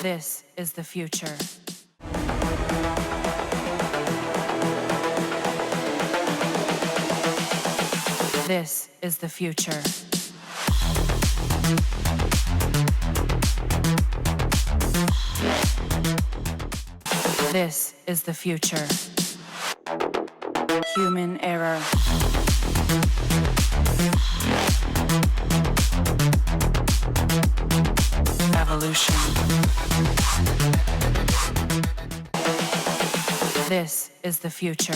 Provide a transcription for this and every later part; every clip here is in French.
This is the future. This is the future. This is the future. Human error. Evolution. This is the future.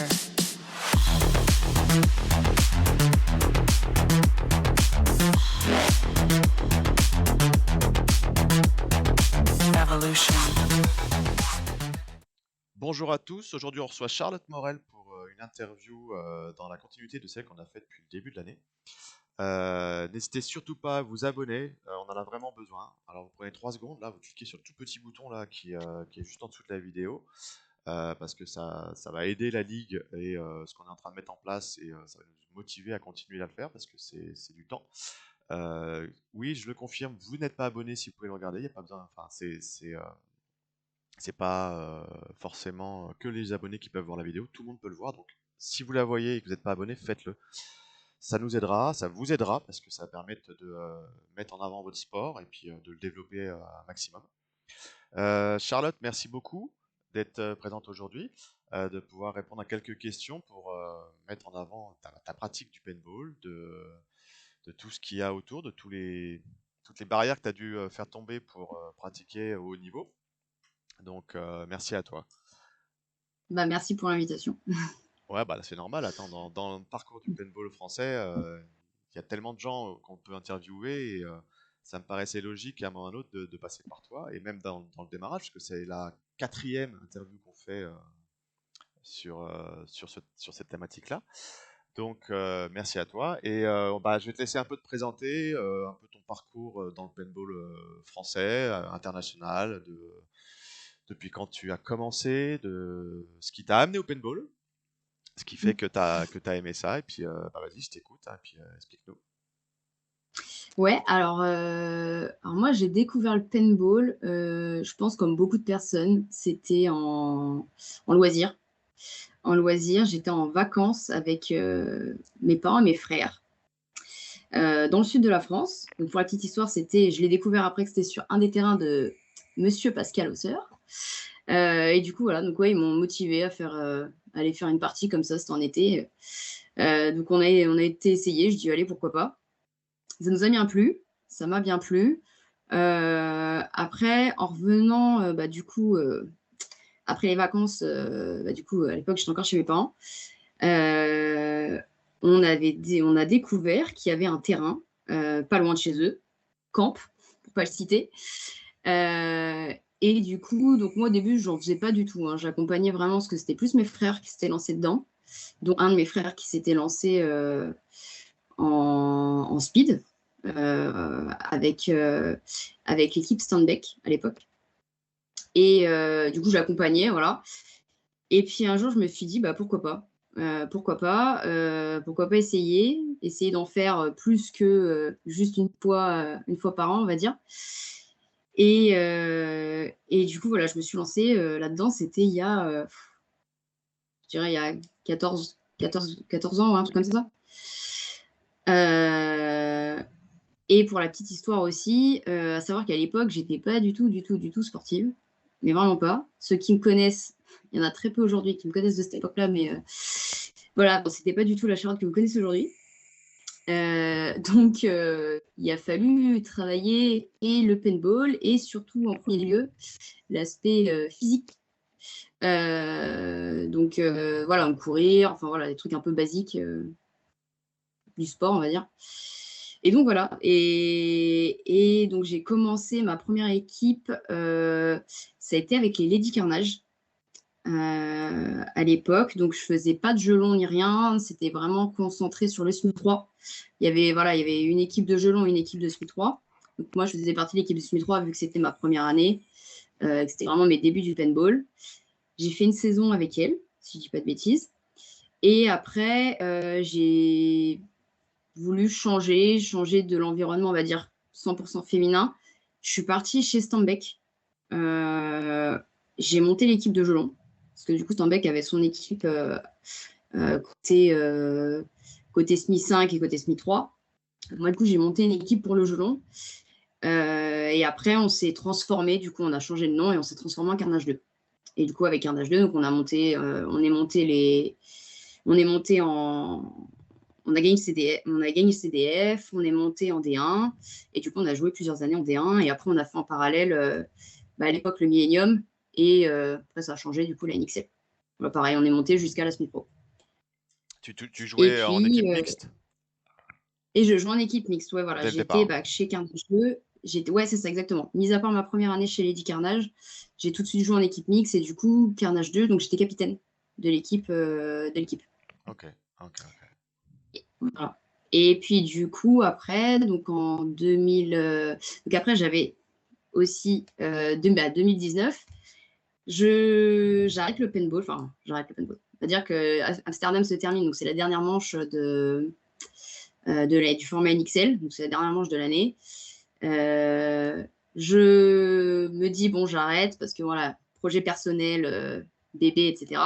Evolution. Bonjour à tous, aujourd'hui on reçoit Charlotte Morel pour une interview dans la continuité de celle qu'on a faite depuis le début de l'année. N'hésitez surtout pas à vous abonner, on en a vraiment besoin. Alors vous prenez 3 secondes, là vous cliquez sur le tout petit bouton là qui est juste en dessous de la vidéo, parce que ça va aider la ligue et ce qu'on est en train de mettre en place, et ça va nous motiver à continuer à le faire parce que c'est du temps. Oui, je le confirme, vous n'êtes pas abonné si vous pouvez le regarder, il n'y a pas besoin, enfin c'est pas forcément que les abonnés qui peuvent voir la vidéo, tout le monde peut le voir, donc si vous la voyez et que vous n'êtes pas abonné, faites-le. Ça nous aidera, ça vous aidera, parce que ça va permettre de mettre en avant votre sport et puis de le développer un maximum. Charlotte, merci beaucoup d'être présente aujourd'hui, de pouvoir répondre à quelques questions pour mettre en avant ta pratique du paintball, de tout ce qu'il y a autour, de toutes les barrières que tu as dû faire tomber pour pratiquer au haut niveau. Donc, merci à toi. Merci pour l'invitation. Ouais, bah, c'est normal. Attends, dans le parcours du paintball français, il y a tellement de gens qu'on peut interviewer, et ça me paraissait logique à un moment ou à un autre de passer par toi, et même dans le démarrage, parce que c'est la 4e interview qu'on fait sur cette thématique-là. Donc, merci à toi. Et je vais te laisser un peu te présenter, un peu ton parcours dans le paintball français, international, depuis quand tu as commencé, de ce qui t'a amené au paintball, ce qui fait que tu as aimé ça, et puis vas-y, je t'écoute, hein, et puis explique-nous. Ouais, alors moi j'ai découvert le paintball, je pense comme beaucoup de personnes, c'était en loisir. En loisir, j'étais en vacances avec mes parents et mes frères dans le sud de la France. Donc pour la petite histoire, je l'ai découvert après que c'était sur un des terrains de Monsieur Pascal Hausseur. Et du coup, voilà, donc ouais, ils m'ont motivé à aller faire une partie comme ça, c'était en été. Donc on a été essayer, je dis allez, pourquoi pas. Ça nous a bien plu, ça m'a bien plu. Après, en revenant, du coup, après les vacances, du coup, à l'époque, j'étais encore chez mes parents. On a découvert qu'il y avait un terrain, pas loin de chez eux, Camp, pour pas le citer. Et du coup, donc moi au début, j'en faisais pas du tout, hein. J'accompagnais vraiment parce que c'était plus mes frères qui s'étaient lancés dedans, dont un de mes frères qui s'était lancé en speed avec l'équipe Standbeck à l'époque. Et du coup, je l'accompagnais, voilà. Et puis un jour, je me suis dit, pourquoi pas pourquoi pas essayer d'en faire plus que juste une fois par an, on va dire. Et du coup, voilà, je me suis lancée là-dedans. C'était il y a, je dirais, il y a 14 ans, un truc comme ça. Et pour la petite histoire aussi, à savoir qu'à l'époque, j'étais pas du tout sportive, mais vraiment pas. Ceux qui me connaissent, il y en a très peu aujourd'hui qui me connaissent de cette époque-là, mais voilà, bon, c'était pas du tout la Charlotte que vous connaissez aujourd'hui. Donc, il a fallu travailler et le paintball et surtout, en premier lieu, l'aspect physique. Donc, voilà, courir, enfin voilà, des trucs un peu basiques du sport, on va dire. Et donc voilà, et donc j'ai commencé ma première équipe, ça a été avec les Lady Carnage à l'époque. Donc je faisais pas de gelon ni rien, c'était vraiment concentré sur le SMI 3. Il y avait une équipe de gelon et une équipe de SMI 3. Donc moi je faisais partie de l'équipe de SMI 3 vu que c'était ma première année, que c'était vraiment mes débuts du paintball. J'ai fait une saison avec elle, si je dis pas de bêtises. Et après, j'ai voulu changer de l'environnement, on va dire 100% féminin. Je suis partie chez Standbeck j'ai monté l'équipe de Jelon. Parce que du coup, Steinbeck avait son équipe côté SMI 5 et côté SMI 3. Moi, du coup, j'ai monté une équipe pour le Jelon. Et après, on s'est transformé. Du coup, on a changé de nom et on s'est transformé en Carnage 2. Et du coup, avec Carnage 2, donc on a monté, on est monté on a gagné le CDF, on est monté en D1, et du coup, on a joué plusieurs années en D1, et après, on a fait en parallèle, à l'époque, le Millennium, et après, ça a changé, du coup, la NXL. Bah, pareil, on est monté jusqu'à la SMI Pro. Tu Et jouais en puis, équipe mixte et je joue en équipe mixte, ouais, voilà, dès le j'étais départ. chez Carnage 2, ouais, c'est ça, exactement. Mis à part ma première année chez Lady Carnage, j'ai tout de suite joué en équipe mixte, et du coup, Carnage 2, donc j'étais capitaine de l'équipe. Ok, ok. Voilà. Et puis du coup, après, donc en 2000, donc après j'avais aussi 2019, j'arrête le paintball, enfin j'arrête le paintball. C'est-à-dire que Amsterdam se termine, donc c'est la dernière manche du format NXL, donc c'est la dernière manche de l'année. Je me dis bon, j'arrête parce que voilà, projet personnel, bébé, etc.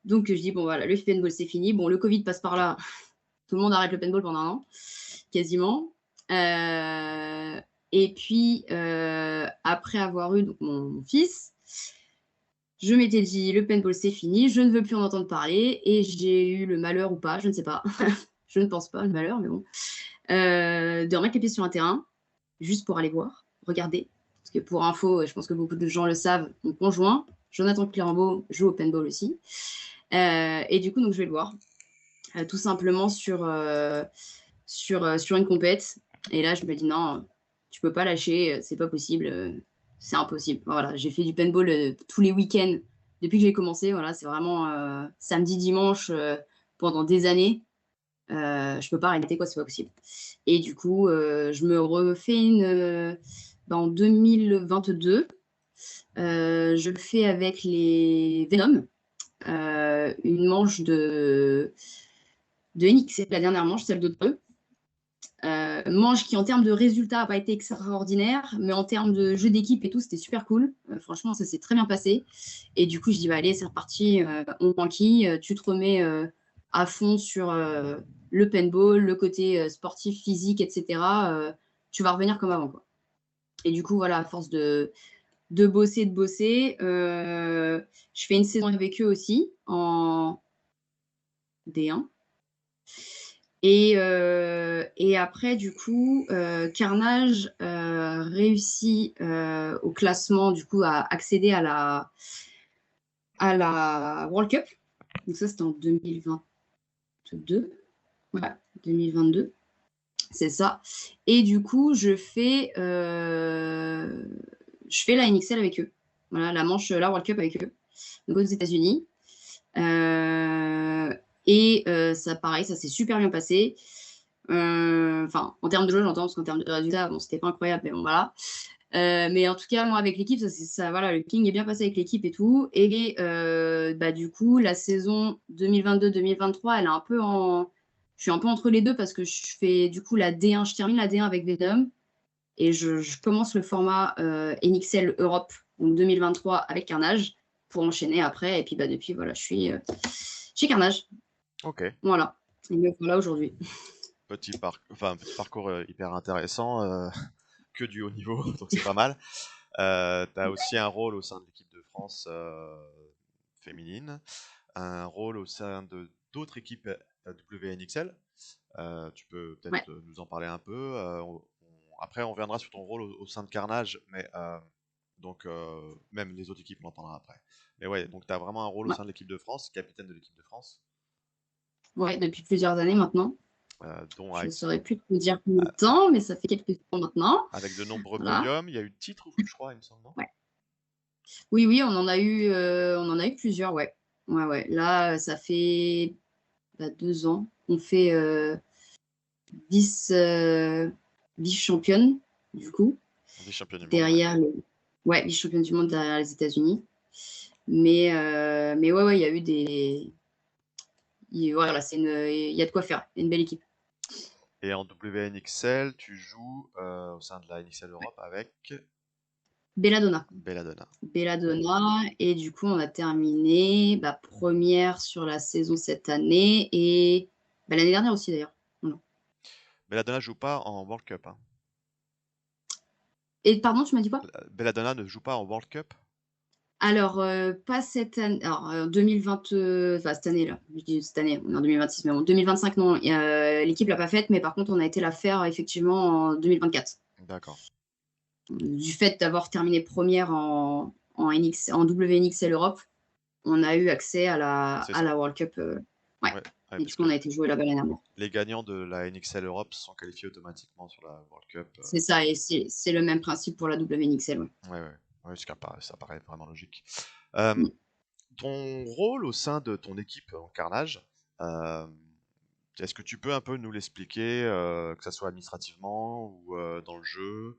Donc je dis bon voilà, le paintball c'est fini. Bon, le Covid passe par là. Tout le monde arrête le paintball pendant un an, quasiment. Et puis, après avoir eu donc, mon fils, je m'étais dit, le paintball, c'est fini, je ne veux plus en entendre parler. Et j'ai eu le malheur ou pas, je ne sais pas. Je ne pense pas, le malheur, mais bon. De remettre les pieds sur un terrain, juste pour aller voir, regarder. Parce que pour info, je pense que beaucoup de gens le savent, mon conjoint, Jonathan Clérambeau, joue au paintball aussi. Et du coup, donc, je vais le voir. Tout simplement sur une compète. Et là, je me dis non, tu peux pas lâcher, c'est pas possible, c'est impossible. Voilà, j'ai fait du paintball tous les week-ends depuis que j'ai commencé. Voilà, c'est vraiment samedi, dimanche pendant des années. Je peux pas arrêter, quoi, c'est pas possible. Et du coup, je me refais en 2022. Je le fais avec les Venom, une manche de NX, la dernière manche, celle de 2. Manche qui, en termes de résultats, n'a pas été extraordinaire, mais en termes de jeu d'équipe et tout, c'était super cool. Franchement, ça s'est très bien passé. Et du coup, je dis, bah, allez, c'est reparti, on manquille, tu te remets à fond sur le paintball, le côté sportif, physique, etc. Tu vas revenir comme avant, quoi. Et du coup, voilà, à force de bosser, je fais une saison avec eux aussi en D1. Et après, du coup, Carnage réussit au classement, du coup, à accéder à la World Cup. Donc ça, c'était en 2022. Ouais, 2022. C'est ça. Et du coup, je fais la NXL avec eux. Voilà, la World Cup avec eux. Donc aux États-Unis. Et ça, pareil, ça s'est super bien passé. Enfin, en termes de jeu, j'entends, parce qu'en termes de résultats, bon, c'était pas incroyable, mais bon, voilà. Mais en tout cas, moi, avec l'équipe, voilà, le King est bien passé avec l'équipe et tout. Et du coup, la saison 2022-2023, elle est un peu je suis un peu entre les deux parce que je fais du coup la D1, je termine la D1 avec Venom et je commence le format NXL Europe, donc 2023 avec Carnage pour enchaîner après. Et puis depuis, voilà, je suis chez Carnage. Ok. Voilà. Et me voilà aujourd'hui. Petit parcours hyper intéressant, que du haut niveau, donc c'est pas mal. Tu as aussi un rôle au sein de l'équipe de France féminine, un rôle au sein de d'autres équipes WNXL. Tu peux Ouais. peut-être nous en parler un peu. Après, on reviendra sur ton rôle au sein de Carnage, mais donc même les autres équipes, on en parlera après. Mais ouais, donc tu as vraiment un rôle au Ouais. sein de l'équipe de France, capitaine de l'équipe de France, Ouais, depuis plusieurs années maintenant. dont Je ne avec, saurais plus te dire combien de temps, mais ça fait quelques temps maintenant. avec de nombreux Voilà. podiums. Il y a eu de titres, je crois, il me semble, non? Ouais. Oui, oui, on en a eu plusieurs, ouais. Ouais, ouais. Là, ça fait 2 ans. On fait 10 vice-championnes, du coup, Vice-champion du monde, ouais. derrière ouais, vice-championnes du monde derrière les États-Unis. Mais ouais, ouais, il y a eu voilà, il y a de quoi faire. Il y a une belle équipe. Et en WNXL, tu joues au sein de la NXL Europe avec. Belladonna. Belladonna. Belladonna et du coup, on a terminé, bah, 1re sur la saison cette année et bah, l'année dernière aussi d'ailleurs. Voilà. Belladonna joue pas en World Cup, hein. Et pardon, tu m'as dit quoi? Belladonna ne joue pas en World Cup? Alors, pas cette année. Alors, 2020, enfin cette année-là, je dis cette année, on est en 2026, mais bon, 2025 non, l'équipe l'a pas faite, mais par contre, on a été la faire effectivement en 2024. D'accord. Du fait d'avoir terminé 1re en WNXL Europe, on a eu accès à C'est la ça. World Cup, ouais Ouais, ouais, et du parce coup, que on a été jouer là-bas l'année dernière. les gagnants de la NXL Europe sont qualifiés automatiquement sur la World Cup. C'est ça et c'est le même principe pour la WNXL, ouais. Ouais, ouais. Ouais, ça paraît vraiment logique. Hem, Mmh. ton rôle au sein de ton équipe en Carnage, hem, est-ce que tu peux un peu nous l'expliquer, que ça soit administrativement ou dans le jeu?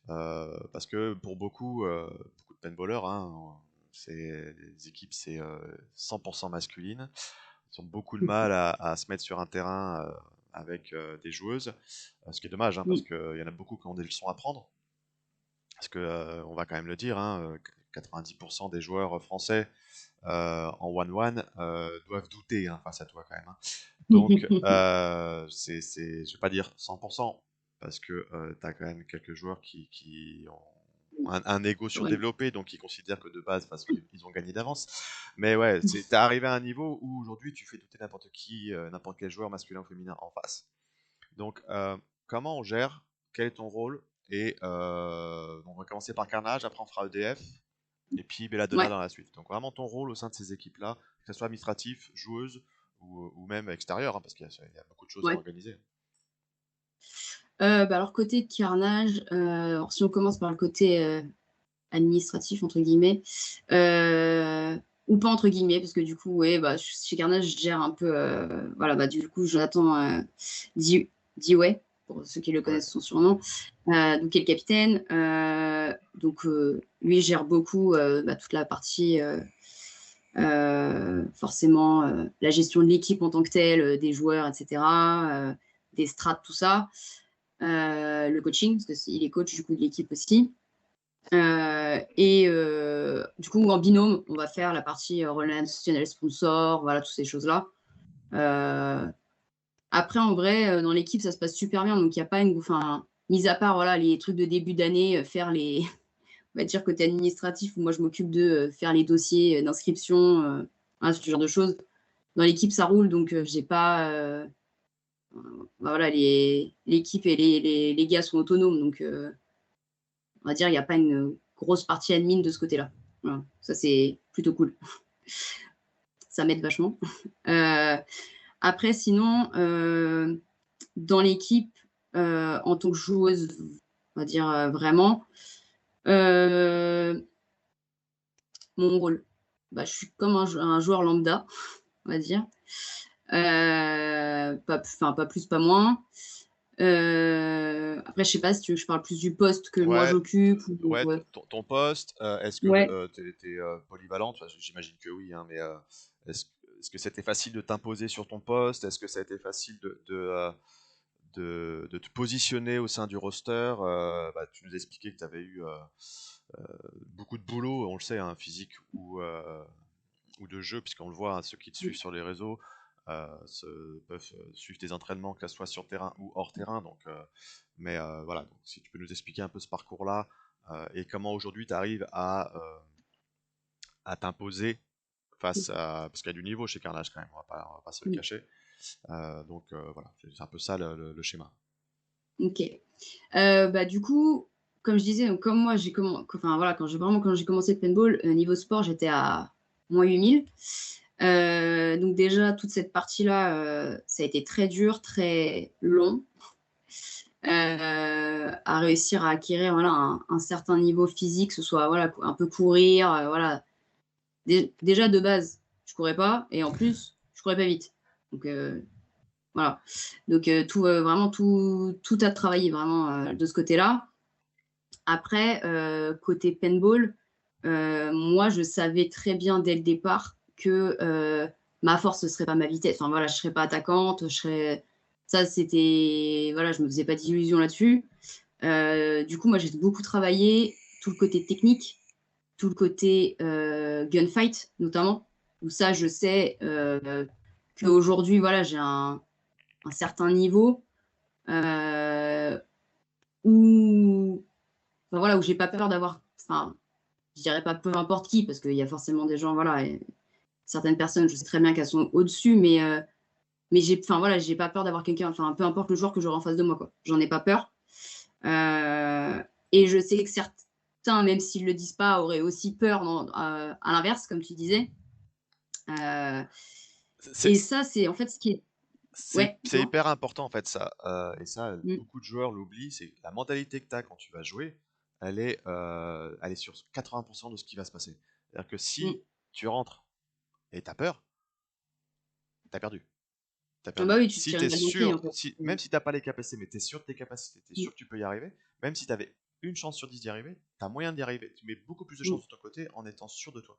Parce que pour beaucoup de paintballers, hein, les équipes, c'est 100% masculines. Ils ont beaucoup de mal à se mettre sur un terrain avec des joueuses, ce qui est dommage, hein, parce Mmh. qu'il y en a beaucoup qui ont des leçons à prendre. Parce que, on va quand même le dire, hein, 90% des joueurs français en 1-1 doivent douter, hein, face à toi quand même, hein. Donc, je vais pas dire 100%, parce que tu as quand même quelques joueurs qui ont un ego Ouais. surdéveloppé, donc ils considèrent que de base, de toute façon, ils ont gagné d'avance. Mais ouais, t'es arrivé à un niveau où aujourd'hui tu fais douter n'importe qui, n'importe quel joueur masculin ou féminin en face. Donc, comment on gère? Quel est ton rôle? Et on va commencer par Carnage, après on fera EDF, et puis Belladonna Ouais. dans la suite. Donc vraiment ton rôle au sein de ces équipes-là, que ce soit administratif, joueuse ou même extérieur, hein, parce qu'il y a beaucoup de choses à Ouais. organiser. Bah, alors côté Carnage, alors si on commence par le côté, «administratif» entre guillemets, ou pas entre guillemets, parce que du coup, ouais, bah, chez Carnage, je gère un peu, voilà, bah, du coup, Jonathan, Dewey, pour ceux qui le Ouais, connaissent son surnom, donc qui est le capitaine. Donc lui gère beaucoup, bah, toute la partie, forcément, la gestion de l'équipe en tant que telle, des joueurs et cetera, des strats, tout ça. Le coaching, parce que il est coach du coup de l'équipe aussi. Et du coup, en binôme, on va faire la partie relais institutionnel sponsor, voilà, toutes ces choses-là. Après, en vrai, dans l'équipe, ça se passe super bien, donc il n'y a pas une. Enfin, mis à part voilà, les trucs de début d'année, faire les. On va dire côté administratif, où moi je m'occupe de faire les dossiers d'inscription, voilà, ce genre de choses. Dans l'équipe, ça roule, donc j'ai pas. Bah, voilà, l'équipe et les gars sont autonomes, donc on va dire, il n'y a pas une grosse partie admin de ce côté-là. Voilà, ça c'est plutôt cool. Ça m'aide vachement. Euh, Après, sinon, dans l'équipe, en tant que joueuse, on va dire vraiment, euh, mon rôle, bah, je suis comme un joueur lambda, on va dire. Pas plus, pas moins. Après, je sais pas si tu veux que je parle plus du poste que moi ouais, j'occupe. ouais, Ouais. ton poste, est-ce que Ouais. t'es polyvalente? Enfin, j'imagine que oui, hein, mais est-ce, est-ce que c'était facile de t'imposer sur ton poste? Est-ce que ça a été facile de te positionner au sein du roster? Bah, tu nous expliquais que tu avais eu beaucoup de boulot, on le sait, hein, physique ou de jeu, puisqu'on le voit, hein, ceux qui te suivent sur les réseaux peuvent suivre tes entraînements, que ce soit sur terrain ou hors terrain. Donc, voilà, donc, si tu peux nous expliquer un peu ce parcours-là et comment aujourd'hui tu arrives à t'imposer face à. Parce qu'il y a du niveau chez Carnage quand même, on va pas se le cacher. Donc voilà, c'est un peu ça le schéma. Ok. Bah, du coup, comme je disais, donc, comme moi, enfin, voilà, quand j'ai commencé le paintball, niveau sport, j'étais à moins 8000. Donc déjà, toute cette partie-là, ça a été très dur, très long, à réussir à acquérir voilà, un certain niveau physique, que ce soit voilà, un peu courir, voilà. Déjà, de base, je courais pas, et en plus, je courais pas vite. Donc, voilà. Donc, vraiment, tout a travaillé vraiment de ce côté-là. Après, côté paintball, moi, je savais très bien dès le départ que ma force, ce serait pas ma vitesse. Enfin, voilà, je serais pas attaquante, je serais. Ça, c'était. Voilà, je me faisais pas d'illusions là-dessus. Du coup, moi, j'ai beaucoup travaillé tout le côté technique, tout le côté gunfight notamment, où ça, je sais qu'aujourd'hui, voilà, j'ai un certain niveau où, enfin, voilà, où j'ai pas peur d'avoir, enfin, je dirais pas peu importe qui, parce qu'il y a forcément des gens, voilà, et certaines personnes, je sais très bien qu'elles sont au-dessus, mais enfin, voilà, j'ai pas peur d'avoir quelqu'un, enfin, peu importe le joueur que j'aurai en face de moi, quoi. J'en ai pas peur. Et je sais que certains, même s'ils le disent pas, auraient aussi peur à l'inverse, comme tu disais. Euh, C'est et ça, c'est en fait ce qui est. Ouais, c'est dis-moi. hyper important en fait ça, et ça Mm, beaucoup de joueurs l'oublient, c'est la mentalité que tu as quand tu vas jouer, elle est sur 80% de ce qui va se passer. C'est-à-dire que mm. si tu rentres et tu as peur, tu as perdu. T'as Ah perdu. bah oui, tu te Si tires tu une es balle dans le pied, en sûr, fait. même si t'as pas les capacités, mais tu es sûr de tes capacités, tu es Mm, sûr que tu peux y arriver, même si tu avais une chance sur 10 d'y arriver, tu as moyen d'y arriver. Tu mets beaucoup plus de mm. chances de ton côté en étant sûr de toi.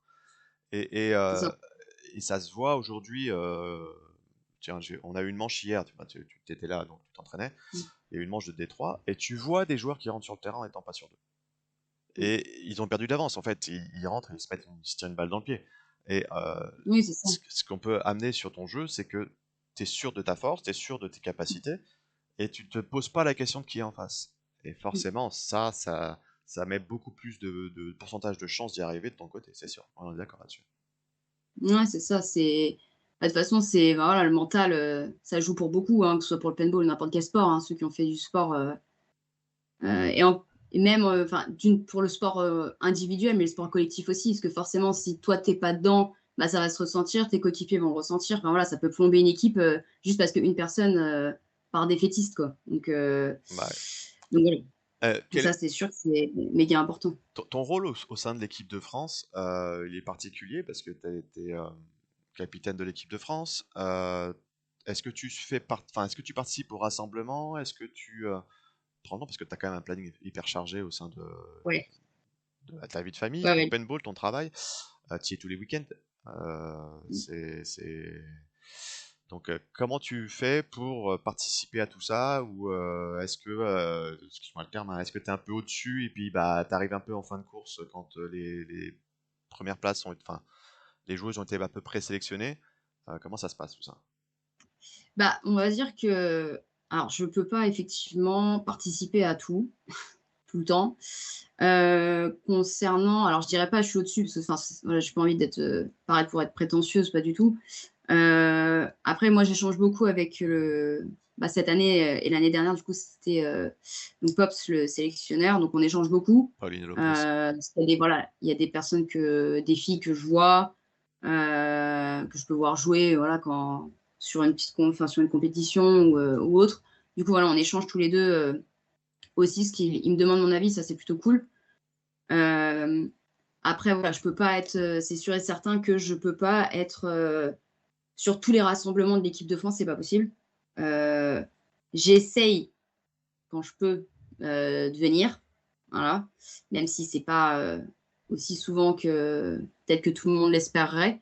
Et, et, C'est euh, ça. et ça se voit aujourd'hui. Tiens, on a eu une manche hier, tu étais là, donc tu t'entraînais. Mm, Il y a eu une manche de D3, et tu vois des joueurs qui rentrent sur le terrain en étant pas sûrs d'eux. mm. Et ils ont perdu d'avance, en fait. Ils rentrent et ils se tirent une balle dans le pied. Et Oui, c'est ça. ce qu'on peut amener sur ton jeu, c'est que tu es sûr de ta force, tu es sûr de tes capacités, et tu te poses pas la question de qui est en face. Et Mm. forcément, ça met beaucoup plus de pourcentage de chances d'y arriver de ton côté, c'est sûr. On est d'accord là-dessus. Ouais, c'est ça. Bah, de toute façon, c'est bah, voilà, le mental, ça joue pour beaucoup, hein, que ce soit pour le paintball ou n'importe quel sport, hein, ceux qui ont fait du sport. Et, et même enfin, pour le sport individuel, mais le sport collectif aussi, parce que forcément, si toi, t'es pas dedans, bah, ça va se ressentir, tes coéquipiers vont le ressentir. Enfin, voilà, ça peut plomber une équipe juste parce qu'une personne part défaitiste, quoi. Bah, Donc voilà. Et quel ça, c'est sûr que c'est méga important. ton rôle au sein de l'équipe de France, il est particulier parce que tu as été capitaine de l'équipe de France. Est-ce que est-ce que tu participes au rassemblement? Est-ce que tu prends parce que tu as quand même un planning hyper chargé au sein Ouais, de ta vie de famille, ouais, ton ouais. paintball, ton travail, tu y es tous les week-ends. C'est donc comment tu fais pour participer à tout ça ou est-ce que excuse-moi le terme, hein, est-ce que tu es un peu au-dessus et puis bah tu arrives un peu en fin de course quand les premières places enfin les joueuses ont été à peu près sélectionnées. Comment ça se passe tout ça? Bah, on va dire que, alors, je peux pas effectivement participer à tout, tout le temps. Concernant, alors je dirais pas je suis au-dessus parce que enfin, voilà, j'ai pas envie d'être paraître pour être prétentieuse, pas du tout. Après, moi, j'échange beaucoup avec bah, cette année et l'année dernière, du coup, c'était donc Pops, le sélectionneur, donc on échange beaucoup. Pauline Lopez. Parce qu'il y a voilà, il y a des personnes des filles que je vois, que je peux voir jouer, voilà, sur une enfin, sur une compétition ou autre. Du coup, voilà, on échange tous les deux aussi, il me demande mon avis, ça c'est plutôt cool. Euh, Après, voilà, je peux pas être, c'est sûr et certain que je peux pas être sur tous les rassemblements de l'équipe de France, c'est pas possible. Euh, J'essaye quand je peux de venir, voilà, même si c'est pas aussi souvent que peut-être que tout le monde l'espérerait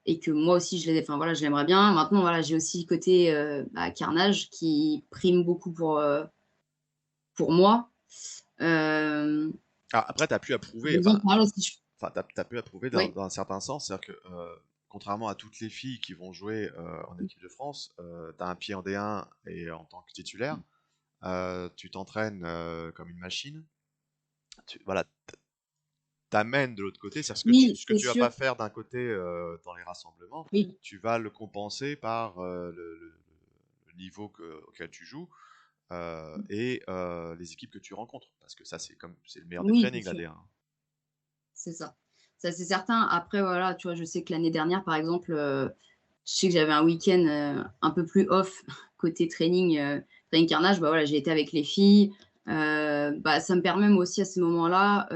et que moi aussi enfin voilà, je l'aimerais bien. Maintenant, voilà, j'ai aussi le côté bah, carnage qui prime beaucoup pour moi. Euh, Ah, après, tu as pu approuver, Disons que voilà, si je... t'as pu approuver Ouais. dans un certain sens, c'est-à-dire que contrairement à toutes les filles qui vont jouer en équipe de France, tu as un pied en D1 et en tant que titulaire, tu t'entraînes comme une machine, voilà, t'amènes de l'autre côté, c'est-à-dire Oui, ce que c'est tu vas pas sûr. faire d'un côté dans les rassemblements, Oui, tu vas le compenser par le niveau auquel tu joues et les équipes que tu rencontres, parce que ça c'est le meilleur des oui, c'est trainings la sûr. D1. C'est ça. Ça, c'est certain. Après, voilà, tu vois, je sais que l'année dernière, par exemple, je sais que j'avais un week-end un peu plus off côté training carnage. Bah, voilà, j'ai été avec les filles. Bah, ça me permet moi aussi à ces moments-là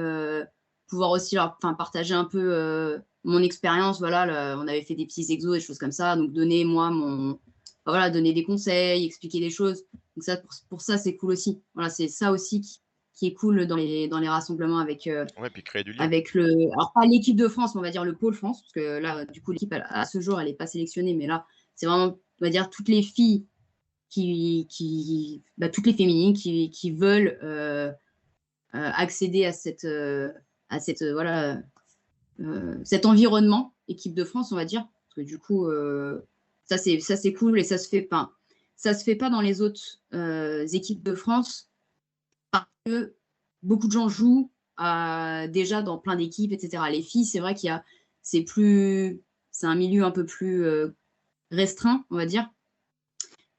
pouvoir aussi leur enfin, partager un peu mon expérience. Voilà, on avait fait des petits exos, des choses comme ça. Donc, donner moi voilà, donner des conseils, expliquer des choses. Donc, ça, pour ça, c'est cool aussi. Voilà, c'est ça aussi qui est cool dans les rassemblements Ouais, puis créer du lien. avec alors pas l'équipe de France, mais on va dire le pôle France, parce que là, du coup, l'équipe, à ce jour, elle n'est pas sélectionnée, mais là, c'est vraiment, on va dire, toutes les filles bah, toutes les féminines qui veulent accéder à voilà, cet environnement équipe de France, on va dire. Parce que du coup, ça c'est cool et ça se fait pas. Ça se fait pas dans les autres équipes de France parce que beaucoup de gens jouent déjà dans plein d'équipes, etc. Les filles, c'est vrai c'est un milieu un peu plus restreint, on va dire.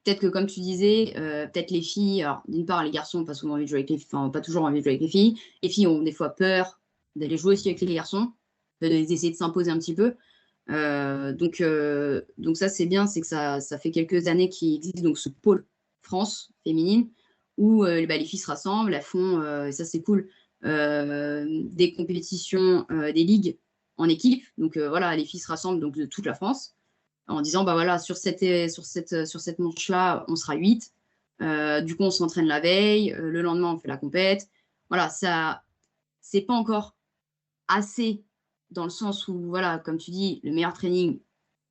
Peut-être que, comme tu disais, peut-être les filles, alors d'une part, les garçons n'ont pas souvent envie de jouer avec les filles, enfin, pas toujours envie de jouer avec les filles. Les filles ont des fois peur d'aller jouer aussi avec les garçons, d'essayer de s'imposer un petit peu. Donc ça, c'est bien, c'est que ça fait quelques années qu'il existe donc ce pôle France féminine où les filles se rassemblent, elles font, et ça c'est cool, des compétitions, des ligues en équipe. Donc voilà, les filles se rassemblent donc, de toute la France en disant bah voilà, sur cette manche-là, on sera 8. Du coup, on s'entraîne la veille, le lendemain, on fait la compète. Voilà, ça, c'est pas encore assez dans le sens où, voilà, comme tu dis, le meilleur training,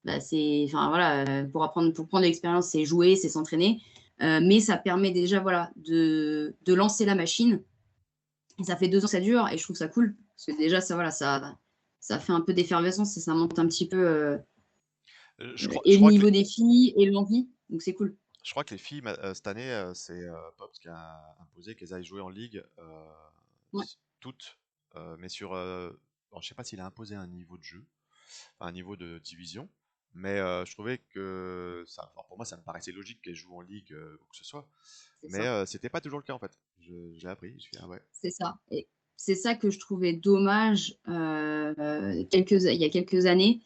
bah, c'est, enfin voilà, pour prendre de l'expérience, c'est jouer, c'est s'entraîner. Mais ça permet déjà, voilà, de lancer la machine. Et ça fait 2 ans que ça dure et je trouve ça cool. Parce que déjà, ça, voilà, ça fait un peu d'effervescence et ça monte un petit peu Je crois, et je le crois que niveau des filles et l'envie. Donc c'est cool. je crois que les filles, cette année, c'est Pops qui a imposé qu'elles aillent jouer en ligue, Ouais, toutes, mais alors, je sais pas s'il a imposé un niveau de jeu, enfin, un niveau de division, mais je trouvais que enfin, pour moi, ça me paraissait logique qu'elles jouent en ligue ou que ce soit, c'est mais ça. c'était pas toujours le cas en fait. Je l'ai appris, je fais ah ouais. C'est ça. Et c'est ça que je trouvais dommage il y a quelques années.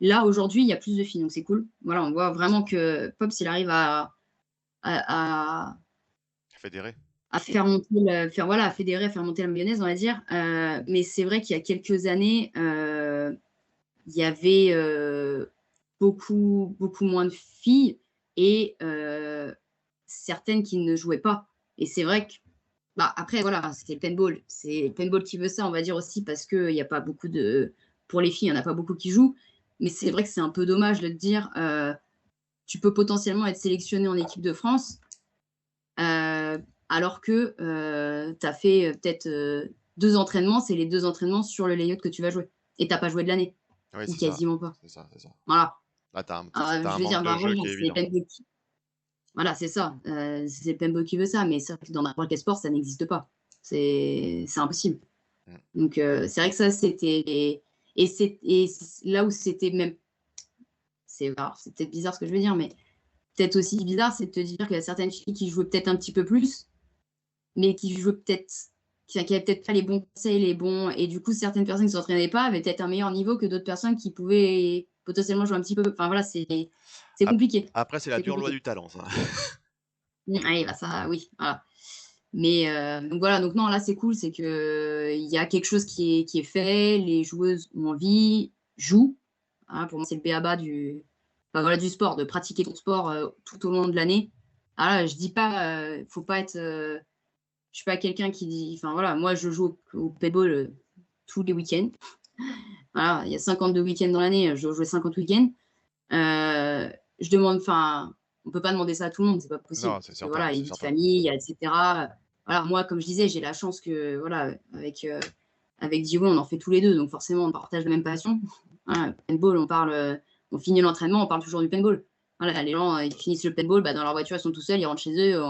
Là, aujourd'hui, il y a plus de filles, donc c'est cool. Voilà, on voit vraiment que Pops, il arrive à, Fédéré. à faire monter voilà, à fédérer, à faire monter la mayonnaise, on va dire. Mais c'est vrai qu'il y a quelques années, il y avait beaucoup, beaucoup moins de filles et certaines qui ne jouaient pas. Et c'est vrai que, bah, après, voilà, c'était le paintball. C'est le paintball qui veut ça, on va dire aussi, parce qu'il n'y a pas beaucoup de. Pour les filles, il n'y en a pas beaucoup qui jouent. Mais c'est vrai que c'est un peu dommage de te dire tu peux potentiellement être sélectionné en équipe de France alors que tu as fait peut-être 2 entraînements, c'est les 2 entraînements sur le layout que tu vas jouer. Et tu n'as pas joué de l'année, Oui, ou c'est ça, quasiment pas. c'est ça, c'est ça. Voilà. Là, Je t'as un veux manque dire, de bah, jeu voilà, qui est c'est le évident. paintball voilà, c'est ça. C'est le paintball qui veut ça, mais c'est vrai que dans n'importe quel sport, ça n'existe pas. C'est impossible. Mm. Donc, c'est vrai que ça, c'était. Là où c'était même. C'est peut-être bizarre ce que je veux dire, mais peut-être aussi bizarre, c'est de te dire qu'il y a certaines filles qui jouaient peut-être un petit peu plus, mais qui jouaient peut-être. Qui n'avaient peut-être pas les bons conseils, les bons. Et du coup, certaines personnes qui ne s'entraînaient pas avaient peut-être un meilleur niveau que d'autres personnes qui pouvaient potentiellement jouer un petit peu. Enfin, voilà, c'est Ap- compliqué. Après, c'est la C'est dure loi compliqué. du talent, ça. Oui, bah ça, oui. Voilà. Mais donc voilà, donc non, là c'est cool, c'est que il y a quelque chose qui est fait, les joueuses ont envie, jouent. Hein, pour moi, c'est le b.a.-ba enfin, voilà, du sport, de pratiquer ton sport tout au long de l'année. Ah, là, je dis pas, faut pas être, je suis pas quelqu'un qui dit, enfin voilà, moi je joue au paintball tous les week-ends. Voilà, il y a 52 week-ends dans l'année, je dois jouer 50 week-ends. Je demande, enfin, on peut pas demander ça à tout le monde, c'est pas possible. Non, c'est Parce que certain, voilà, il y a c'est une vie de certain. famille, etc. Voilà, moi, comme je disais, j'ai la chance que, voilà, avec Diwo, on en fait tous les deux, donc forcément, on partage la même passion. Voilà, paintball, on finit l'entraînement, on parle toujours du paintball. Voilà, les gens, ils finissent le paintball, bah, dans leur voiture, ils sont tout seuls, ils rentrent chez eux.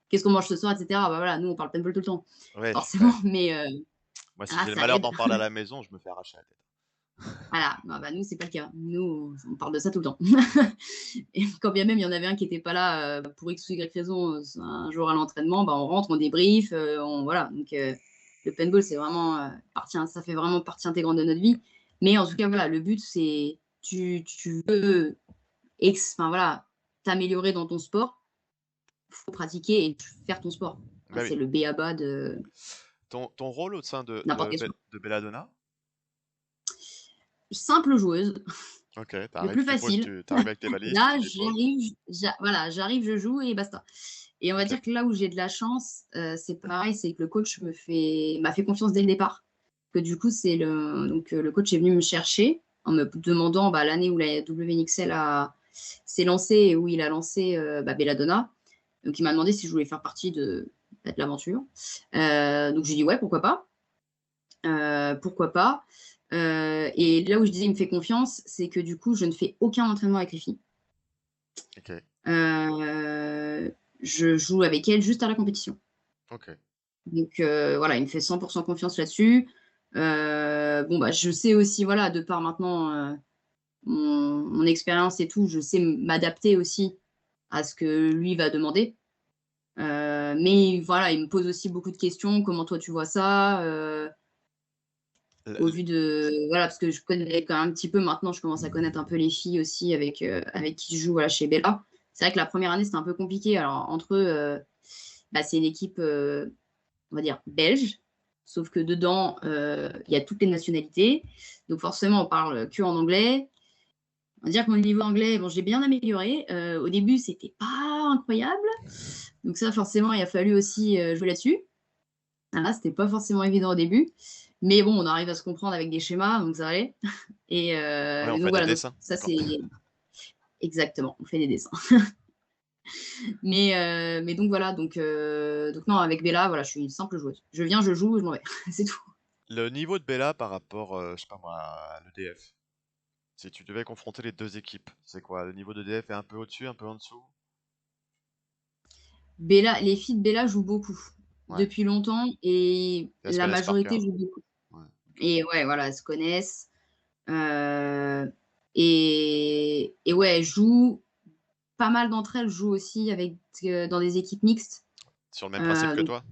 Qu'est-ce qu'on mange ce soir, etc. Bah, voilà, nous, on parle paintball tout le temps, Ouais, forcément, ouais. mais Moi, si j'ai le ça malheur aide. d'en parler à la maison, je me fais arracher la tête. Voilà, bah, nous, c'est pas le cas. Nous, on parle de ça tout le temps. Et quand bien même il y en avait un qui n'était pas là pour X ou Y raison un jour à l'entraînement, bah, on rentre, on débrief, voilà. Donc le paintball, c'est vraiment ça fait vraiment partie intégrante de notre vie. Mais en tout cas, voilà, le but, c'est tu veux enfin, voilà, t'améliorer dans ton sport, il faut pratiquer et faire ton sport. Bah oui. C'est le b.a.-ba de Ton rôle au sein n'importe quel sport. de Belladonna? Simple joueuse, Ok, le t'arrives, plus facile. t'arrives avec tes valises, tu Là, te déposes. voilà, j'arrive, je joue et basta. Et on va Ok. dire que là où j'ai de la chance, c'est pareil, c'est que le coach m'a fait confiance dès le départ. Que du coup, le coach est venu me chercher en me demandant l'année où la WNXL s'est lancée et où il a lancé Belladonna. Donc, il m'a demandé si je voulais faire partie va être l'aventure. Donc j'ai dit: «Ouais, pourquoi pas?» Pourquoi pas? Et là où je disais: «Il me fait confiance», c'est que du coup, je ne fais aucun entraînement avec les filles. OK. Je joue avec elles juste à la compétition. OK. Donc voilà, il me fait 100 confiance là-dessus. Bon, bah, je sais aussi, voilà, de par maintenant, mon expérience et tout, je sais m'adapter aussi à ce que lui va demander. Mais voilà, il me pose aussi beaucoup de questions: «Comment toi tu vois ça?» L Au l vu de voilà, parce que je connais quand même un petit peu maintenant, je commence à connaître un peu les filles aussi avec qui je joue, voilà, chez Bella. C'est vrai que la première année, c'était un peu compliqué. Alors entre eux, bah, c'est une équipe, on va dire belge, sauf que dedans, il y a toutes les nationalités. Donc forcément, on parle que en anglais. On va dire que mon niveau anglais, bon, j'ai bien amélioré. Au début, c'était pas incroyable. Donc ça, forcément, il a fallu aussi, jouer là-dessus. Voilà, c'était pas forcément évident au début. Mais bon, on arrive à se comprendre avec des schémas, donc ça allait. Ouais, on Et donc fait des voilà, donc dessins, ça, d'accord. c'est exactement, on fait des dessins. Mais donc voilà, donc non, avec Bella, voilà, je suis une simple joueuse. Je viens, je joue, je m'en vais, c'est tout. Le niveau de Bella par rapport, je sais pas moi, à l'EDF. Si tu devais confronter les 2 équipes, c'est quoi? Le niveau d'EDF est un peu au-dessus, un peu en dessous? Bella, les filles de Bella jouent beaucoup, Ouais, depuis longtemps et elles se la connaissent par majorité cœur. joue beaucoup. Ouais, OK. Et ouais, voilà, elles se connaissent, heu et ouais, elles jouent pas mal d'entre elles jouent aussi avec, dans des équipes mixtes, Sur le même principe que donc toi?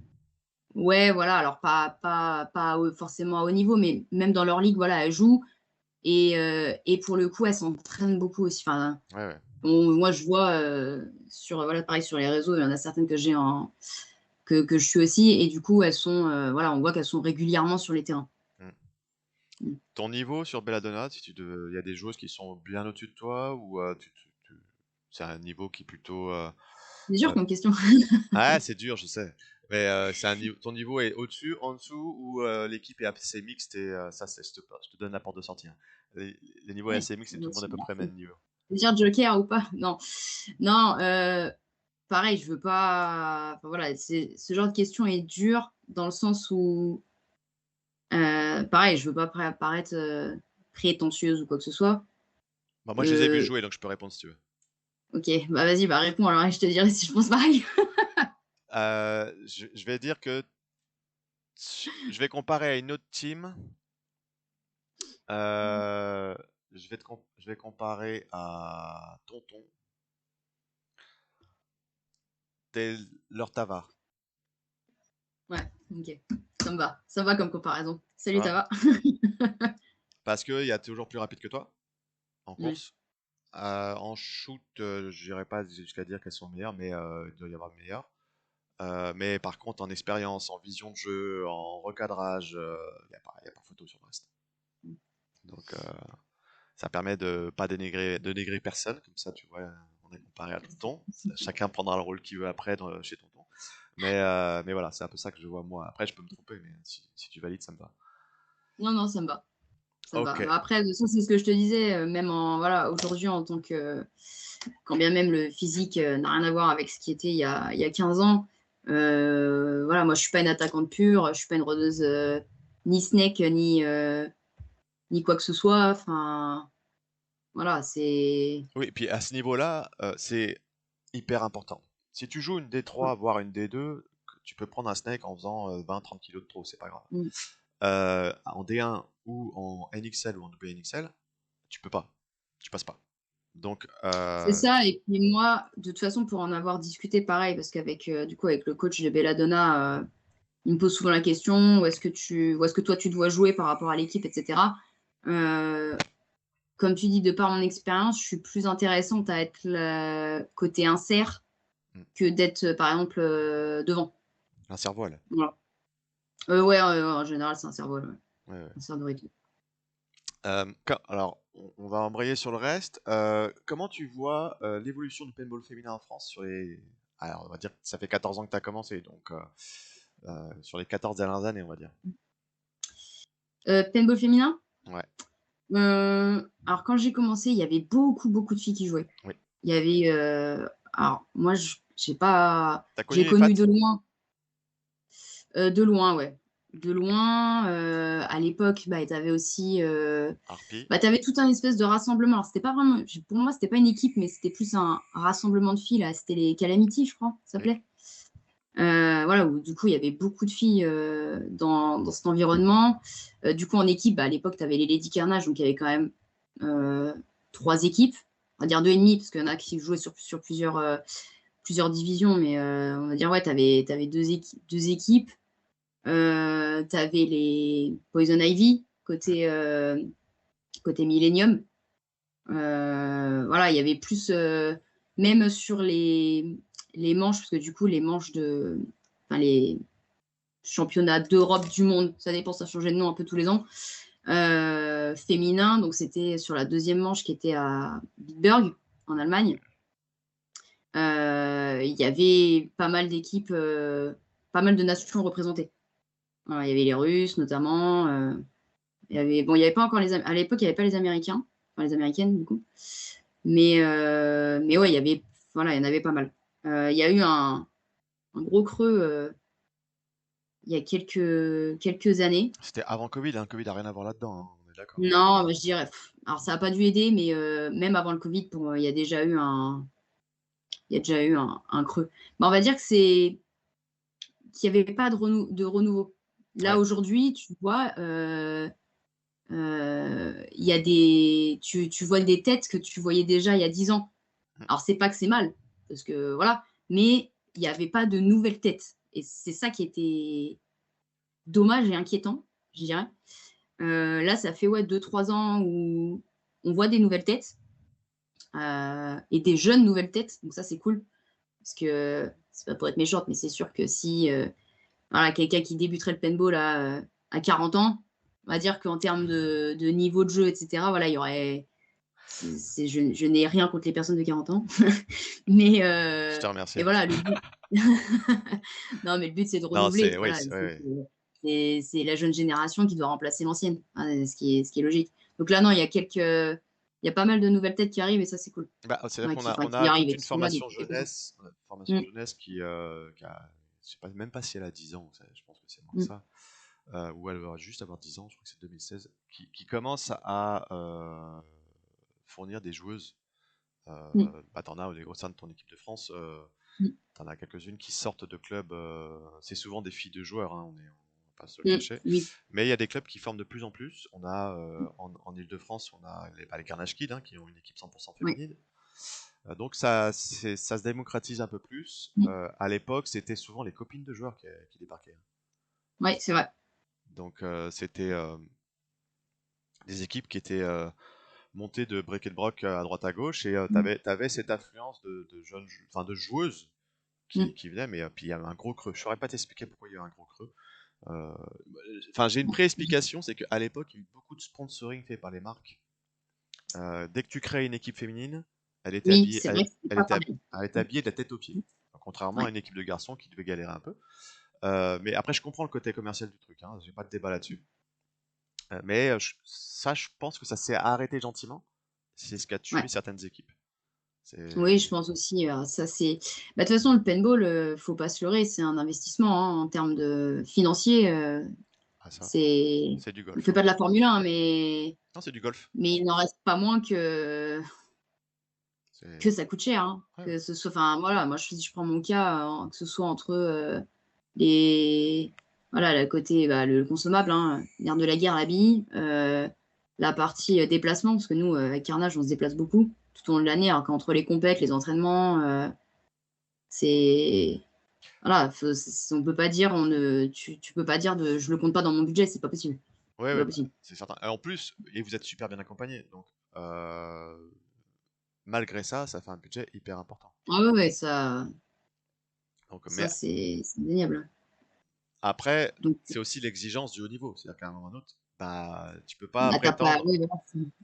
ouais, voilà, alors pas au forcément à haut niveau, mais même dans leur ligue, voilà, elles jouent et pour le coup, elles s'entraînent beaucoup aussi. Enfin, Ouais, ouais. moi, je vois, sur, voilà, pareil sur les réseaux, il y en a certaines que j'ai en que je suis aussi et du coup, elles sont, voilà, on voit qu'elles sont régulièrement sur les terrains. Mmh. Mmh. Ton niveau sur Belladonna, si tu devais il y a des joueuses qui sont bien au-dessus de toi ou, tu c'est un niveau qui est plutôt, C'est dur heu comme question. ah, c'est dur, je sais. Mais, c'est un niveau ton niveau est au-dessus, en dessous ou, l'équipe est assez mixte et ça, c'est je te donne la porte de sortie, hein. Les niveaux est Ouais, assez mixte et tout le monde est à peu près au même niveau. dire joker ou pas? Non. Non, pareil, je veux pas enfin voilà, c'est ce genre de question est dur dans le sens où, pareil, je veux pas paraître, prétentieuse ou quoi que ce soit. Bah, moi, je les ai vus Heu, jouer, donc je peux répondre si tu veux. OK, bah, vas-y, bah, réponds alors et je te dirai si je pense pareil. Je vais dire que je vais comparer à une autre team. Euh, je vais comparer à Tonton, leur Tava. Ouais, OK. Ça me va comme comparaison. Ça Salut, ça va? va? Parce qu'il y a toujours plus rapide que toi en Ouais. course. En shoot, j'irai pas jusqu'à dire qu'elles sont meilleures, mais il doit y avoir meilleures. Mais par contre, en expérience, en vision de jeu, en recadrage, y a pas photo sur le reste. Donc, ça permet de pas dénigrer personne, comme ça, tu vois, on est comparé à Tonton. Chacun prendra le rôle qu'il veut après chez Tonton. Mais voilà, c'est un peu ça que je vois moi. Après, je peux me tromper, mais si tu valides, ça me va. Non, non, ça me va. Ça me va. Ok. Bah, après, de toute façon, c'est ce que je te disais, même en voilà, aujourd'hui en tant que quand bien même le physique, n'a rien à voir avec ce qui était il y a 15 ans, voilà, moi je suis pas une attaquante pure, je suis pas une rodeuse, ni snake, ni quoi que ce soit. Enfin, voilà, c'est Oui, puis à ce niveau-là, c'est hyper important. Si tu joues une D3, voire une D2, tu peux prendre un snake en faisant 20-30 kilos de trop, c'est pas grave. mmh. En D1 ou en NXL ou en WNXL, tu peux pas. Tu passes pas. Donc, C'est ça et puis moi, de toute façon, pour en avoir discuté pareil, parce qu'avec, du coup, avec le coach de Belladonna, il me pose souvent la question: «Où est-ce que toi tu dois jouer par rapport à l'équipe?» et cetera. Heu, Comme tu dis, de par mon expérience, je suis plus intéressante à être le côté insert hmm, que d'être, par exemple, devant. un cerveau-elle. Voilà. Ouais, en général, c'est un cerveau-vol, ouais. Ouais, ouais. Un cerveau de rythme. Alors, on va embrayer sur le reste. Comment tu vois l'évolution du paintball féminin en France sur les... Alors, on va dire que ça fait 14 ans que tu as commencé, donc sur les 14 dernières années, on va dire. Paintball féminin? Ouais, Alors quand j'ai commencé, il y avait beaucoup, beaucoup de filles qui jouaient. oui. Il y avait, alors moi j'ai pas T'as connu j'ai les fats? connu de loin. De loin, ouais. De loin, à l'époque, bah, tu avais aussi, Harpie. bah, tu avais tout un espèce de rassemblement. Alors c'était pas vraiment pour moi, c'était pas une équipe, mais c'était plus un rassemblement de filles là, c'était les Calamity, je crois, ça Mm. s'appelait. Voilà, où du coup, il y avait beaucoup de filles, dans cet environnement. Du coup, en équipe, bah, à l'époque, tu avais les Lady Carnage, donc il y avait quand même, 3 équipes. On va dire 2 et demi parce qu'il y en a qui jouaient sur plusieurs divisions, mais, on va dire, ouais, tu avais 2 équipes. Tu avais les Poison Ivy côté Millennium. Voilà, il y avait plus, même sur les manches, parce que du coup, les manches enfin, les championnats d'Europe, du monde, ça dépend, ça changeait de nom un peu tous les ans, féminin, donc c'était sur la deuxième manche qui était à Bitburg, en Allemagne. Il y avait pas mal d'équipes, pas mal de nations représentées. Voilà, il y avait les Russes notamment. Il y avait pas encore à l'époque, il n'y avait pas les Américains, enfin les Américaines du coup. Mais ouais, voilà, il y en avait pas mal. Il y a eu un gros creux il y a quelques années. C'était avant Covid, hein. Covid a rien à voir là-dedans, hein, on est d'accord. Non, bah, je dirais, alors ça n'a pas dû aider, mais même avant le Covid, il y a déjà eu un creux. Bah, on va dire qu'il n'y avait pas de renouveau. Là, Ouais. aujourd'hui, tu vois, il y a tu vois des têtes que tu voyais déjà il y a 10 ans. Mm. Alors, c'est pas que c'est mal, parce que voilà, mais il n'y avait pas de nouvelles têtes. Et c'est ça qui était dommage et inquiétant, je dirais. Là, ça fait ouais, 2-3 ans où on voit des nouvelles têtes et des jeunes nouvelles têtes. Donc ça, c'est cool. Parce que c'est pas pour être méchante, mais c'est sûr que si voilà, quelqu'un qui débuterait le paintball à 40 ans, on va dire qu'en termes de niveau de jeu, etc., voilà, il y aurait. Je n'ai rien contre les personnes de 40 ans. mais, Je te remercie. mais voilà, le but. Non, mais le but, c'est de Non, renouveler. oui, Voilà, ouais. c'est la jeune génération qui doit remplacer l'ancienne, hein, ce qui est logique. Donc là, non, il y a pas mal de nouvelles têtes qui arrivent et ça, c'est cool. Bah, c'est-à-dire Ouais, qu'on a, enfin, on qui a arrivent toute et une qui sont là formation depuis quelques temps. jeunesse, Mm, qui a, je sais pas, même pas si elle a 10 ans, je pense que c'est moins que mm, ça, ou elle va juste avoir 10 ans, je crois que c'est 2016, qui commence à fournir des joueuses. mm, Bah, t'en as au sein de ton équipe de France, mm, t'en as quelques-unes qui sortent de clubs, c'est souvent des filles de joueurs, hein, on va pas se le mm, cacher, oui. mais il y a des clubs qui forment de plus en plus. On a en Ile-de-France, on a les Carnage Kids, hein, qui ont une équipe 100% Ouais. féminine. Donc ça se démocratise un peu plus. Mm, À l'époque, c'était souvent les copines de joueurs qui débarquaient. ouais, c'est vrai. Donc c'était des équipes qui étaient montées de bric et de broc à droite à gauche, et Mm, t'avais cette affluence de jeunes, enfin de joueuses mm, qui venaient, mais puis il y avait un gros creux. Je saurais pas t'expliquer pourquoi il y a eu un gros creux. Euh, Enfin, j'ai une pré-explication, c'est qu'à l'époque, il y a eu beaucoup de sponsoring fait par les marques. Dès que tu crées une équipe féminine, elle était oui, habillée, c'est vrai que c'est pas pareil. elle était habillée de la tête aux pieds. Contrairement à Ouais, une équipe de garçons qui devait galérer un peu. Mais après, je comprends le côté commercial du truc, hein, j'ai pas de débat là-dessus. Mais ça, je pense que ça s'est arrêté gentiment. C'est ce qui a tué ouais. certaines équipes. Oui, je C'est. pense aussi. Ça, c'est. Bah, de toute façon, le paintball, faut pas se leurrer, c'est un investissement hein, en termes de financier. Ah, ça, C'est. c'est du On golf, fait hein. pas de la Formule 1, mais Non, c'est du golf. il n'en reste pas moins que C'est. ça coûte cher. Hein. Ouais, ouais. Que ce soit, enfin, voilà, moi, si je prends mon cas, que ce soit entre les. Voilà, le côté, bah, le consommable, hein, l'air de la guerre, la bille, la partie déplacement, parce que nous, avec Carnage, on se déplace beaucoup tout au long de l'année, alors qu'entre les compètes, les entraînements, c'est. Voilà, on peut pas dire, tu peux pas dire je le compte pas dans mon budget, c'est pas possible. Ouais, C'est ouais, pas bah, possible. c'est certain. Et en plus, et vous êtes super bien accompagné, donc euh, malgré ça, ça fait un budget hyper important. Ah ouais, ouais, ça, Donc, ça mais c'est indéniable. après, Donc, c'est aussi l'exigence du haut niveau. C'est-à-dire qu'à un moment donné, bah, tu peux pas bah, t'as pas. prétendre, Oui,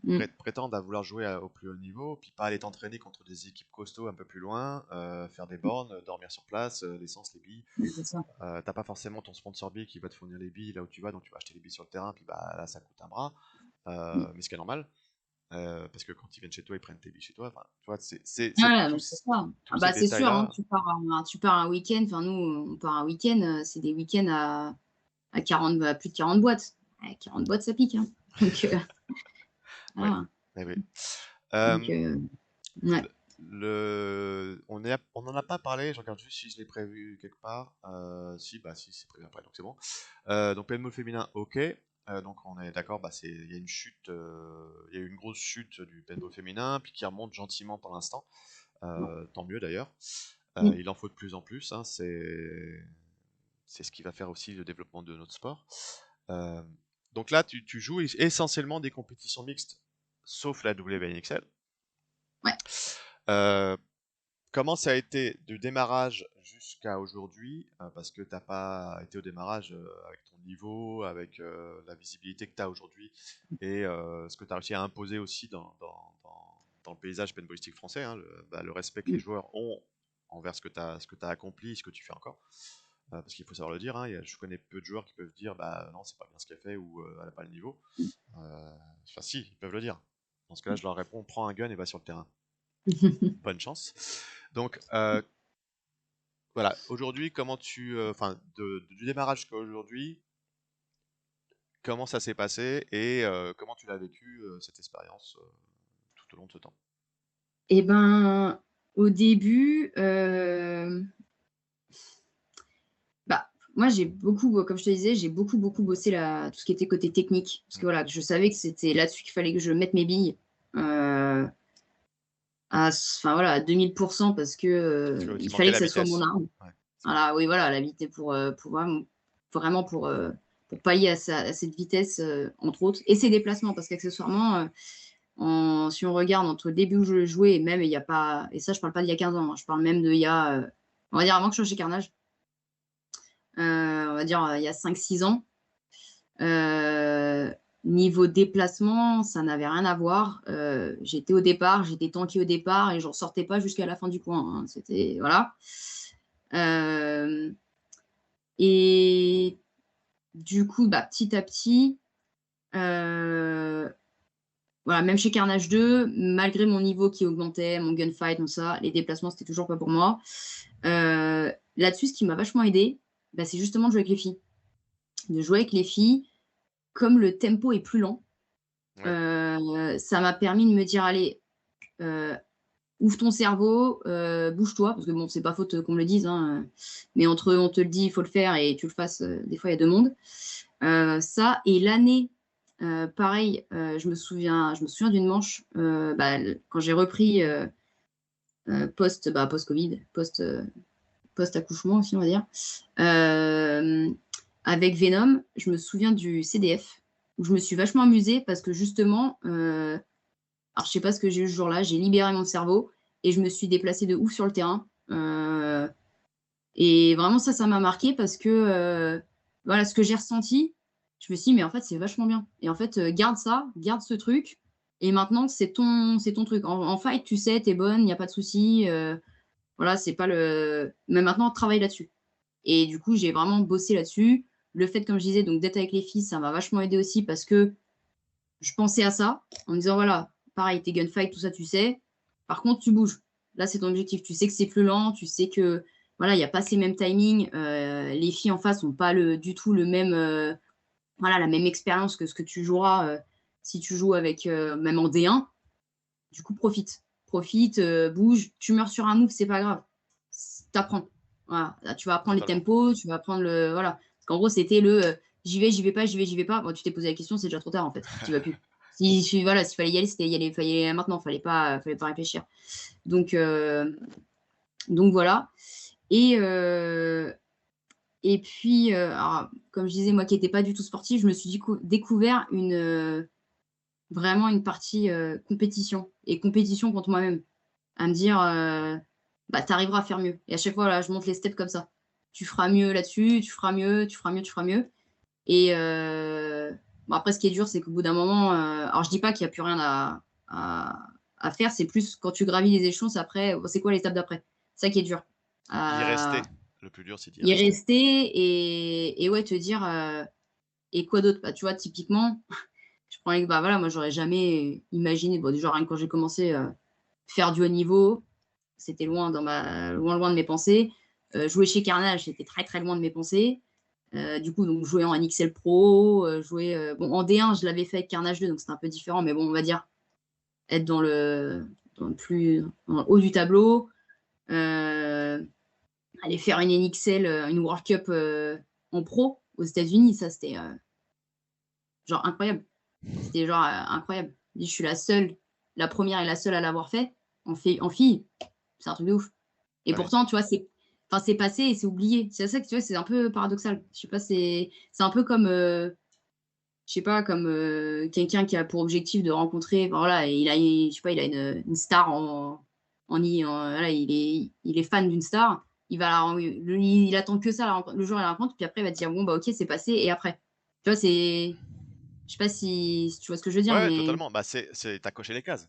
voilà, prétendre à vouloir jouer au plus haut niveau, puis pas aller t'entraîner contre des équipes costauds un peu plus loin, faire des bornes, dormir sur place, l'essence, les billes. c'est ça. T'as pas forcément ton sponsor billes qui va te fournir les billes là où tu vas, donc tu vas acheter les billes sur le terrain, puis bah là ça coûte un bras, Mm, mais ce qui est normal. parce que quand ils viennent chez toi, ils prennent tes billes chez toi. Enfin, tu vois, Ouais, mais c'est tous, ça. tous Ah ces bah, c'est sûr, hein, détails-là. tu pars un week-end, enfin nous, on part un week-end, c'est des week-ends à 40 à plus de 40 boîtes. 40 boîtes, ça pique, hein. Donc Ouais, voilà. ouais, ouais. Donc Euh, ouais. on n'en a pas parlé, je regarde juste si je l'ai prévu quelque part. Si, bah si, c'est prévu après, donc c'est bon. Donc PMO féminin, ok. Donc on est d'accord, bah il y a une chute, il y a eu une grosse chute du paintball féminin, puis qui remonte gentiment pour l'instant. Tant mieux d'ailleurs. Oui. Il en faut de plus en plus, hein, c'est ce qui va faire aussi le développement de notre sport. Euh, donc là, tu joues essentiellement des compétitions mixtes, sauf la WNXL. Ouais. Euh, Comment ça a été du démarrage jusqu'à aujourd'hui? Parce que t'as pas été au démarrage avec ton niveau, avec la visibilité que tu as aujourd'hui et ce que tu as réussi à imposer aussi dans le paysage paintballistique français, hein, le respect que les Mmh. joueurs ont envers ce que tu as accompli, ce que tu fais encore. Parce qu'il faut savoir le dire, hein, je connais peu de joueurs qui peuvent dire bah non, c'est pas bien ce qu'elle fait ou elle n'a pas le niveau. Enfin, si, ils peuvent le dire. Dans ce cas-là, je leur réponds prends un gun et va sur le terrain. Bonne chance. Donc, voilà, aujourd'hui, comment enfin, du démarrage jusqu'à aujourd'hui, comment ça s'est passé et comment tu l'as vécu cette expérience tout au long de ce temps? Et ben, au début, bah, moi j'ai beaucoup, comme je te disais, j'ai beaucoup bossé tout ce qui était côté technique. Parce Mm. que voilà, je savais que c'était là-dessus qu'il fallait que je mette mes billes, enfin voilà, à 2000 parce que, Parce qu'il il manquait fallait que la ça soit mon vitesse. arme. Ouais, c'est vrai. Voilà, oui, voilà, la vitesse pour vraiment pour pallier à cette vitesse, entre autres et ses déplacements parce qu'accessoirement, si on regarde entre le début où je jouais et même il y a pas et ça je parle pas d'il y a 15 ans, hein, je parle même d'il y a, on va dire avant que je sois chez Carnage, on va dire, il y a 5 6 ans, heu, niveau déplacement, ça n'avait rien à voir. J'étais tankée au départ et j'en sortais pas jusqu'à la fin du coin, hein. C'était voilà. Hem Et du coup, bah, petit à petit, heu, voilà, même chez Carnage 2, malgré mon niveau qui augmentait, mon gunfight, tout ça, les déplacements, c'était toujours pas pour moi. Là-dessus, ce qui m'a vachement aidée, bah, c'est justement de jouer avec les filles. De jouer avec les filles, comme le tempo est plus lent, Ouais. ça m'a permis de me dire: «Allez, heu, ouvre ton cerveau, bouge-toi», parce que bon, c'est pas faute, qu'on me le dise, hein, mais entre on te le dit, il faut le faire et tu le fasses, des fois, il y a 2 mondes. Ça et l'année, pareil, je me souviens d'une manche, bah, quand j'ai repris, post-Covid, post-accouchement aussi, on va dire. Hem, Avec Venom, je me souviens du CDF où je me suis vachement amusée parce que justement, alors je sais pas ce que j'ai eu ce jour-là, j'ai libéré mon cerveau et je me suis déplacée de ouf sur le terrain, et vraiment ça m'a marqué parce que, voilà, ce que j'ai ressenti, je me suis dit: «Mais en fait, c'est vachement bien et en fait, garde ça, garde ce truc et maintenant c'est ton truc. En fight, tu sais, tu es bonne, il y a pas de souci, voilà, c'est pas le mais maintenant travaille là-dessus» et du coup, j'ai vraiment bossé là-dessus. Le fait, comme je disais, donc d'être avec les filles, ça m'a vachement aidée aussi parce que je pensais à ça en me disant: «Voilà, pareil, tes gunfight, tout ça, tu sais. Par contre, tu bouges. Là, c'est ton objectif. Tu sais que c'est plus lent, tu sais que, voilà, il y a pas ces mêmes timings, les filles en face ont pas du tout le même, voilà, la même expérience que ce que tu joueras, si tu joues avec, même en D1. Du coup, profite. Profite, bouge. Tu meurs sur un move, c'est pas grave. Tu apprends. Voilà, là, tu vas apprendre les Totalement. tempos, tu vas apprendre le voilà. Parce qu'en gros, c'était j'y vais pas, j'y vais, j'y vais pas. Bon, tu t'es posé la question, c'est déjà trop tard, en fait. Tu vas plus. Voilà, s'il fallait y aller, c'était y aller, fallait y aller maintenant, fallait pas réfléchir. Donc, voilà. Et, et puis, alors, comme je disais, moi qui n'étais pas du tout sportive, je me suis découvert vraiment une partie compétition et compétition contre moi-même. À me dire, bah, tu arriveras à faire mieux. Et à chaque fois, là, je monte les steps comme ça. Tu feras mieux là-dessus, tu feras mieux, tu feras mieux, tu feras mieux. Et bon, après, ce qui est dur, c'est qu'au bout d'un moment, alors je dis pas qu'il n'y a plus rien à faire, c'est plus quand tu gravis les échelons, c'est après, c'est quoi l'étape d'après? C'est ça qui est dur. Y Euh, rester. Le plus dur, c'est d'y Y rester. rester et ouais, te dire, et quoi d'autre? Bah, tu vois, typiquement, Je prends bah, voilà, moi, j'aurais jamais imaginé, bon, déjà, rien que quand j'ai commencé, faire du haut niveau, c'était loin de mes pensées. Jouer chez Carnage, c'était très, très loin de mes pensées. Du coup, donc jouer en NXL Pro, jouer, bon, en D1, je l'avais fait avec Carnage 2, donc c'était un peu différent, mais bon, on va dire être dans le haut du tableau, aller faire une NXL, une World Cup, en pro aux États-Unis, ça, c'était, genre incroyable. C'était genre, incroyable. Je suis la première et la seule à l'avoir fait en fille. C'est un truc de ouf. Et Ah oui. pourtant, tu vois, c'est passé et c'est oublié. C'est ça que tu vois, c'est un peu paradoxal. Je sais pas, c'est un peu comme, je sais pas, comme quelqu'un qui a pour objectif de rencontrer, enfin, voilà, et je sais pas, il a une star voilà, il est fan d'une star. Il attend que ça, le jour de la rencontre, puis après, il va te dire, bon, bah, ok, c'est passé, et après. Tu vois, je sais pas si tu vois ce que je veux dire, Ouais, mais totalement. Bah, t'as coché les cases.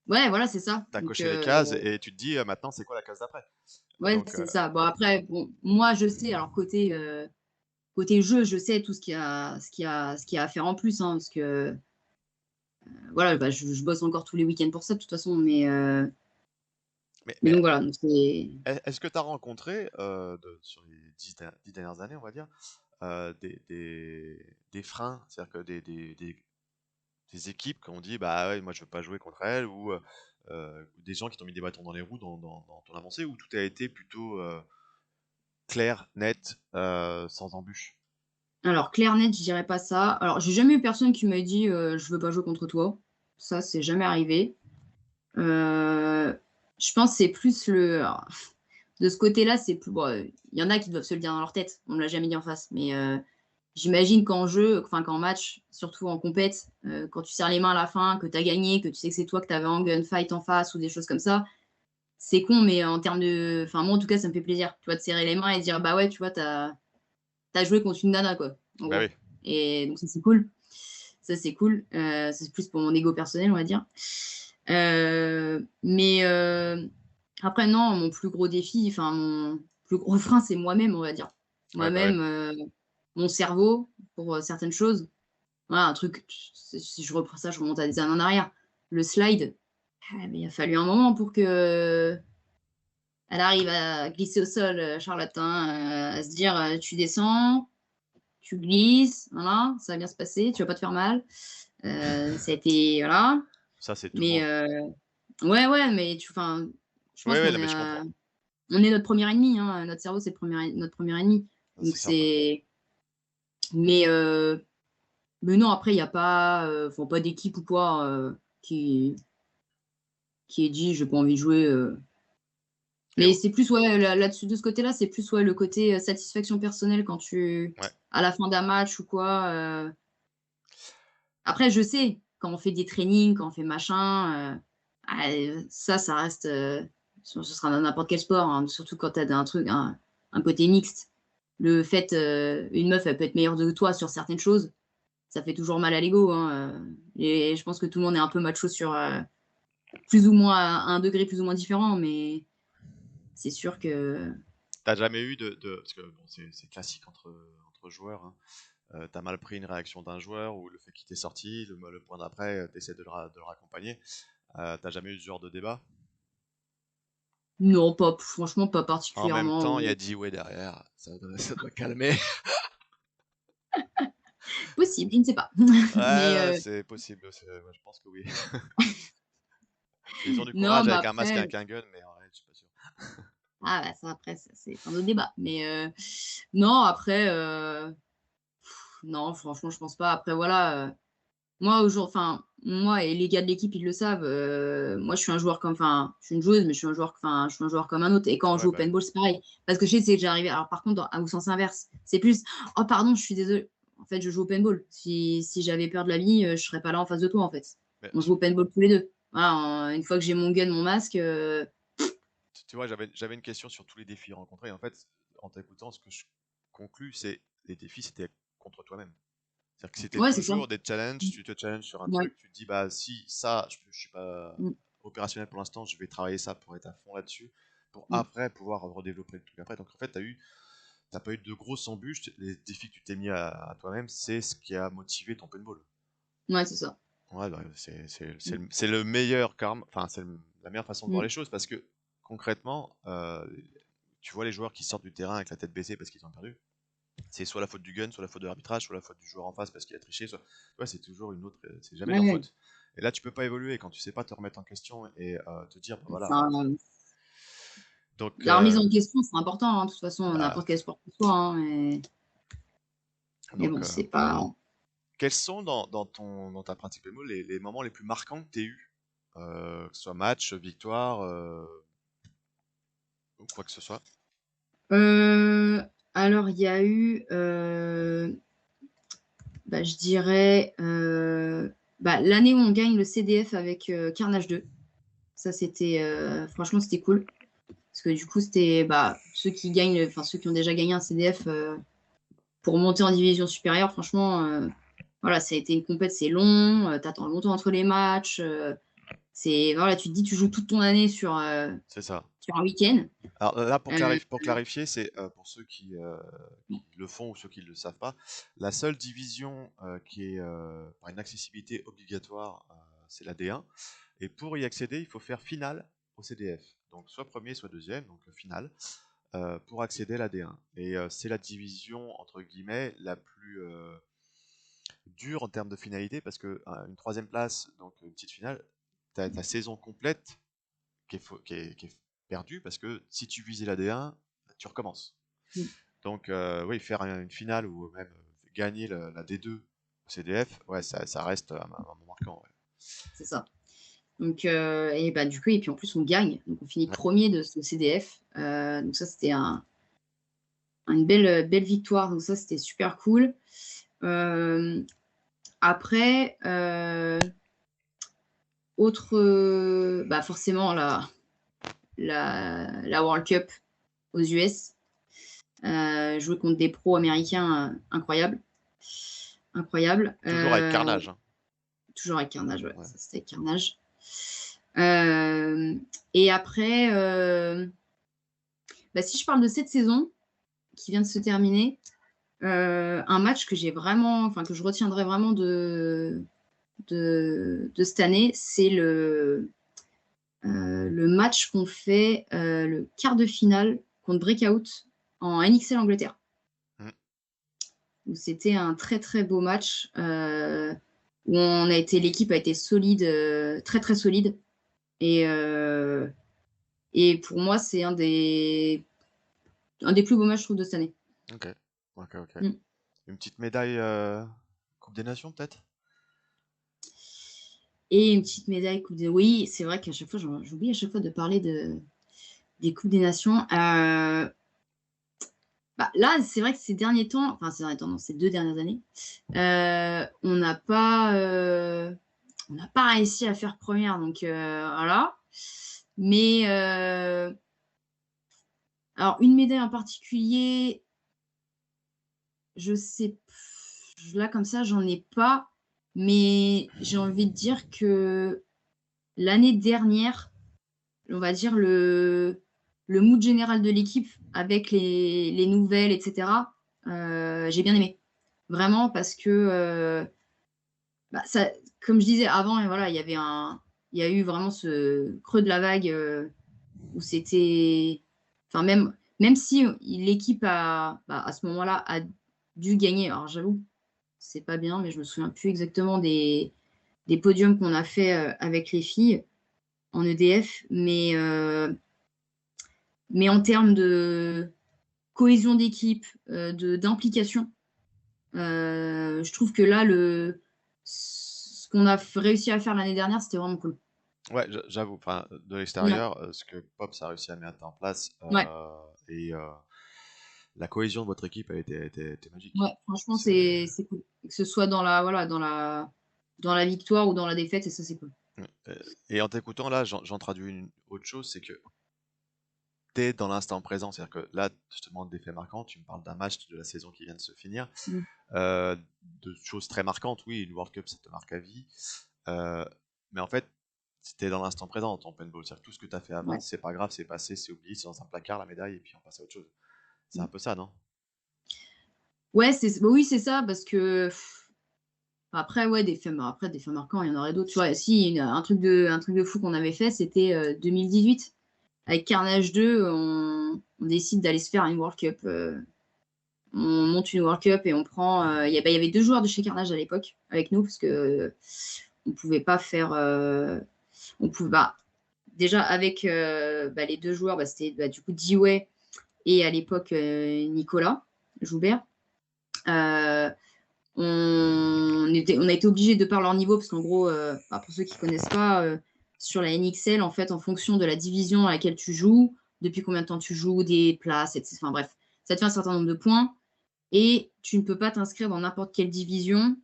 ouais, voilà, c'est ça. T'as Donc, coché les cases et tu te dis maintenant c'est quoi la case d'après. ouais, Donc, c'est ça. Bon, après, bon, moi, je sais, alors côté jeu, je sais tout ce qu'il y a à faire en plus, hein, parce que voilà, bah, je bosse encore tous les week-ends pour ça, de toute façon, mais, mais mais donc voilà, donc est-ce que tu as rencontré sur les 10 dernières années, on va dire, des freins, c'est-à-dire que des équipes qui ont dit bah ouais, moi je veux pas jouer contre elles, ou des gens qui t'ont mis des bâtons dans les roues dans ton avancée, où tout a été plutôt clair, net, sans embûche. alors clair, net, je dirais pas ça. Alors, j'ai jamais eu personne qui m'a dit, «Je veux pas jouer contre toi». Ça, c'est jamais arrivé. Je pense que c'est plus alors, de ce côté-là, c'est plus bon, il y en a qui doivent se le dire dans leur tête, on me l'a jamais dit en face, mais j'imagine qu'en jeu, enfin qu'en match, surtout en compète, quand tu serres les mains à la fin, que tu as gagné, que tu sais que c'est toi que tu avais en gunfight en face ou des choses comme ça, c'est con, mais en termes de enfin moi en tout cas, ça me fait plaisir, tu vois? De serrer les mains et de dire: «Bah ouais, tu vois, tu as joué contre une nana, quoi», en Bah gros, oui. et donc ça, c'est cool. Ça, c'est cool. C'est plus pour mon ego personnel, on va dire. Mais après, non, mon plus gros défi, enfin, mon plus gros frein, c'est moi-même, on va dire. Ouais, bah ouais. Moi-même, mon cerveau, pour certaines choses. Voilà, un truc, si je reprends ça, je remonte à des années en arrière. Le slide, mais il a fallu un moment pour que elle arrive à glisser au sol, charlatan, à se dire, tu descends, tu glisses, voilà, ça va bien se passer, tu vas pas te faire mal. Ça a été voilà, Ça c'est tout le mais monde. ouais, ouais, mais enfin, je Ouais, pense ouais, qu'on non, est, mais je comprends. on est notre premier ennemi, hein, notre cerveau, c'est notre premier ennemi. Ça, Donc c'est certain. mais non, après, il y a pas, enfin, pas d'équipe ou quoi, qui ait dit: «J'ai pas envie de jouer», Et mais c'est plus, ouais, là-dessus, de ce côté-là, c'est plus, ouais, le côté, satisfaction personnelle quand ouais. à la fin d'un match ou quoi, après, je sais, quand on fait des trainings, quand on fait machin, ça reste, ce sera dans n'importe quel sport, hein, surtout quand tu as un côté mixte. Le fait, une meuf, elle peut être meilleure que toi sur certaines choses, ça fait toujours mal à l'ego, hein, et je pense que tout le monde est un peu macho sur, plus ou moins à un degré plus ou moins différent, mais c'est sûr que T'as jamais eu parce que bon, c'est classique entre joueurs, hein. T'as mal pris une réaction d'un joueur ou le fait qu'il t'est sorti, le point d'après, t'essaies de le raccompagner. T'as jamais eu ce genre de débat? non, pas franchement, pas En même particulièrement, temps, il y a ouais derrière, ça doit calmer. possible, je ne sais pas. Mais Ouais, c'est possible, ouais, je pense que oui. Ils ont du non, courage mais avec un masque et après avec un gun, mais en vrai, je suis pas sûr. ah bah ça après ça c'est un autre débat. Mais non après, non franchement je pense pas. Après voilà, moi et les gars de l'équipe ils le savent, moi je suis un joueur comme je suis une joueuse, mais je suis un joueur comme un autre, et quand on Ouais, joue au bah oui. paintball, c'est pareil. Parce que je sais que c'est déjà arrivé, alors par contre au sens inverse, c'est plus: «Oh pardon, je suis désolée, en fait je joue au paintball. Si j'avais peur de la vie, je serais pas là en face de toi en fait. Mais On joue au paintball tous les 2. Voilà, une fois que j'ai mon gun, mon masque, tu vois, j'avais une question sur tous les défis rencontrés. En fait, en t'écoutant, ce que je conclus, c'est les défis, c'était contre toi-même. C'est-à-dire que c'était ouais c'est ça. toujours des challenges, tu te challenges sur un Ouais. truc, tu te dis, bah si ça, je suis pas Mmh. opérationnel pour l'instant, je vais travailler ça pour être à fond là-dessus, pour Mmh. après pouvoir redévelopper le truc après. Donc en fait, t'as pas eu de grosses embûches, les défis que tu t'es mis à toi-même, c'est ce qui a motivé ton paintball. Ouais, c'est ça. Ouais, bah, c'est le meilleur karma, enfin, la meilleure façon de voir Mm. les choses parce que concrètement, tu vois les joueurs qui sortent du terrain avec la tête baissée parce qu'ils ont perdu. C'est soit la faute du gun, soit la faute de l'arbitrage, soit la faute du joueur en face parce qu'il a triché, soit. Ouais, c'est toujours une autre, c'est jamais Ouais, leur ouais. faute. Et là, tu peux pas évoluer quand tu sais pas te remettre en question et te dire, bah, C'est voilà. un- Donc, La remise en question, c'est important, hein, de toute façon, bah, n'importe quel sport que ce soit, hein, mais donc, bon, c'est pas. quels sont dans ta pratique PMO les moments les plus marquants que tu as eu, que ce soit match, victoire, ou quoi que ce soit? Euh, alors, il y a eu, bah, je dirais, bah, l'année où on gagne le CDF avec Carnage 2. Ça, c'était, franchement, c'était cool. Parce que du coup, c'était bah, ceux qui gagnent, enfin ceux qui ont déjà gagné un CDF pour monter en division supérieure. Franchement, voilà, ça a été une compète, c'est long. T'attends longtemps entre les matchs. C'est voilà, tu te dis, tu joues toute ton année C'est ça. sur un week-end. Alors là, Euh, pour clarifier, c'est pour ceux qui le font ou ceux qui ne le savent pas, la seule division qui est par une accessibilité obligatoire, c'est la D1. Et pour y accéder, il faut faire finale au CDF. Donc soit premier, soit deuxième, donc finale, pour accéder à la D1. Et c'est la division, entre guillemets, la plus dure en termes de finalité, parce que une troisième place, donc une petite finale, tu as ta saison complète qui est perdu parce que si tu visais la D1, tu recommences. Donc, oui, faire une finale ou même gagner la D2 au CDF, ouais, ça reste un moment marquant. Ouais. c'est ça. Donc, et bah, du coup, et puis en plus, on gagne. Donc, on finit Ouais, premier de ce CDF. Donc, ça, c'était une belle victoire. Donc, ça, c'était super cool. Après, bah, forcément, la World Cup aux US. Jouer contre des pros américains incroyables. Incroyable. toujours avec Carnage. Hein. Toujours avec Carnage, ouais. Ouais. Ça, c'était Carnage. Et après, bah, si je parle de cette saison qui vient de se terminer, un match que j'ai vraiment, enfin que je retiendrai vraiment de cette année, c'est le match qu'on fait, le quart de finale contre Breakout en NXL Angleterre. Mm. Où c'était un très très beau match où l'équipe a été solide, très très solide. Et pour moi, c'est un des plus beaux matchs, je trouve, de cette année. Ok, ok, ok. Mm. Une petite médaille Coupe des Nations, peut-être? Et une petite médaille Coupe des... Oui, c'est vrai qu'à chaque fois, j'oublie à chaque fois de parler des Coupes des Nations. Bah, là, c'est vrai que ces derniers temps, enfin non, ces 2 dernières années, on n'a pas réussi à faire première, donc voilà. Mais alors une médaille en particulier, je sais, là comme ça, j'en ai pas, mais j'ai envie de dire que l'année dernière, on va dire le mood général de l'équipe avec les nouvelles, etc. J'ai bien aimé. Vraiment parce que bah, ça, comme je disais avant, et voilà, il y a eu vraiment ce creux de la vague où c'était, enfin même si l'équipe bah, à ce moment-là a dû gagner. Alors j'avoue, c'est pas bien, mais je me souviens plus exactement des podiums qu'on a fait avec les filles en EDF, mais en termes de cohésion d'équipe, d'implication, je trouve que là, ce qu'on a réussi à faire l'année dernière, c'était vraiment cool. Ouais, j'avoue, enfin, de Ouais, l'extérieur, ce que Pops a réussi à mettre en place ouais, et la cohésion de votre équipe a été magique. ouais, franchement, C'est... c'est cool. Que ce soit dans la victoire ou dans la défaite, et ça, c'est cool. Et en t'écoutant, là, j'en traduis une autre chose, c'est que t'es dans l'instant présent. C'est-à-dire que là, je te demande des faits marquants, tu me parles d'un match de la saison qui vient de se finir. Mm. De choses très marquantes, oui, une World Cup, ça te marque à vie. Mais en fait, t'es dans l'instant présent en paintball. C'est-à-dire que tout ce que tu as fait avant, Ouais. c'est pas grave, c'est passé, c'est oublié, c'est dans un placard, la médaille, et puis on passe à autre chose. C'est Mm. un peu ça, non? Ouais, bah oui, c'est ça, parce que Après, ouais, après, des faits marquants, il y en aurait d'autres. Tu vois, si, un truc de fou qu'on avait fait, c'était 2018. Avec Carnage 2, on décide d'aller se faire une World Cup. On monte une World Cup et on prend. Il y avait 2 joueurs de chez Carnage à l'époque avec nous, parce que on pouvait pas faire. On pouvait, déjà, avec les 2 joueurs, c'était du coup Dewey et à l'époque Nicolas Joubert. Euh, on a été obligé, de par leur niveau, parce qu'en gros, pour ceux qui connaissent pas, sur la NXL, en fait, en fonction de la division à laquelle tu joues, depuis combien de temps tu joues, des places, etc. Enfin bref, ça te fait un certain nombre de points et tu ne peux pas t'inscrire dans n'importe quelle division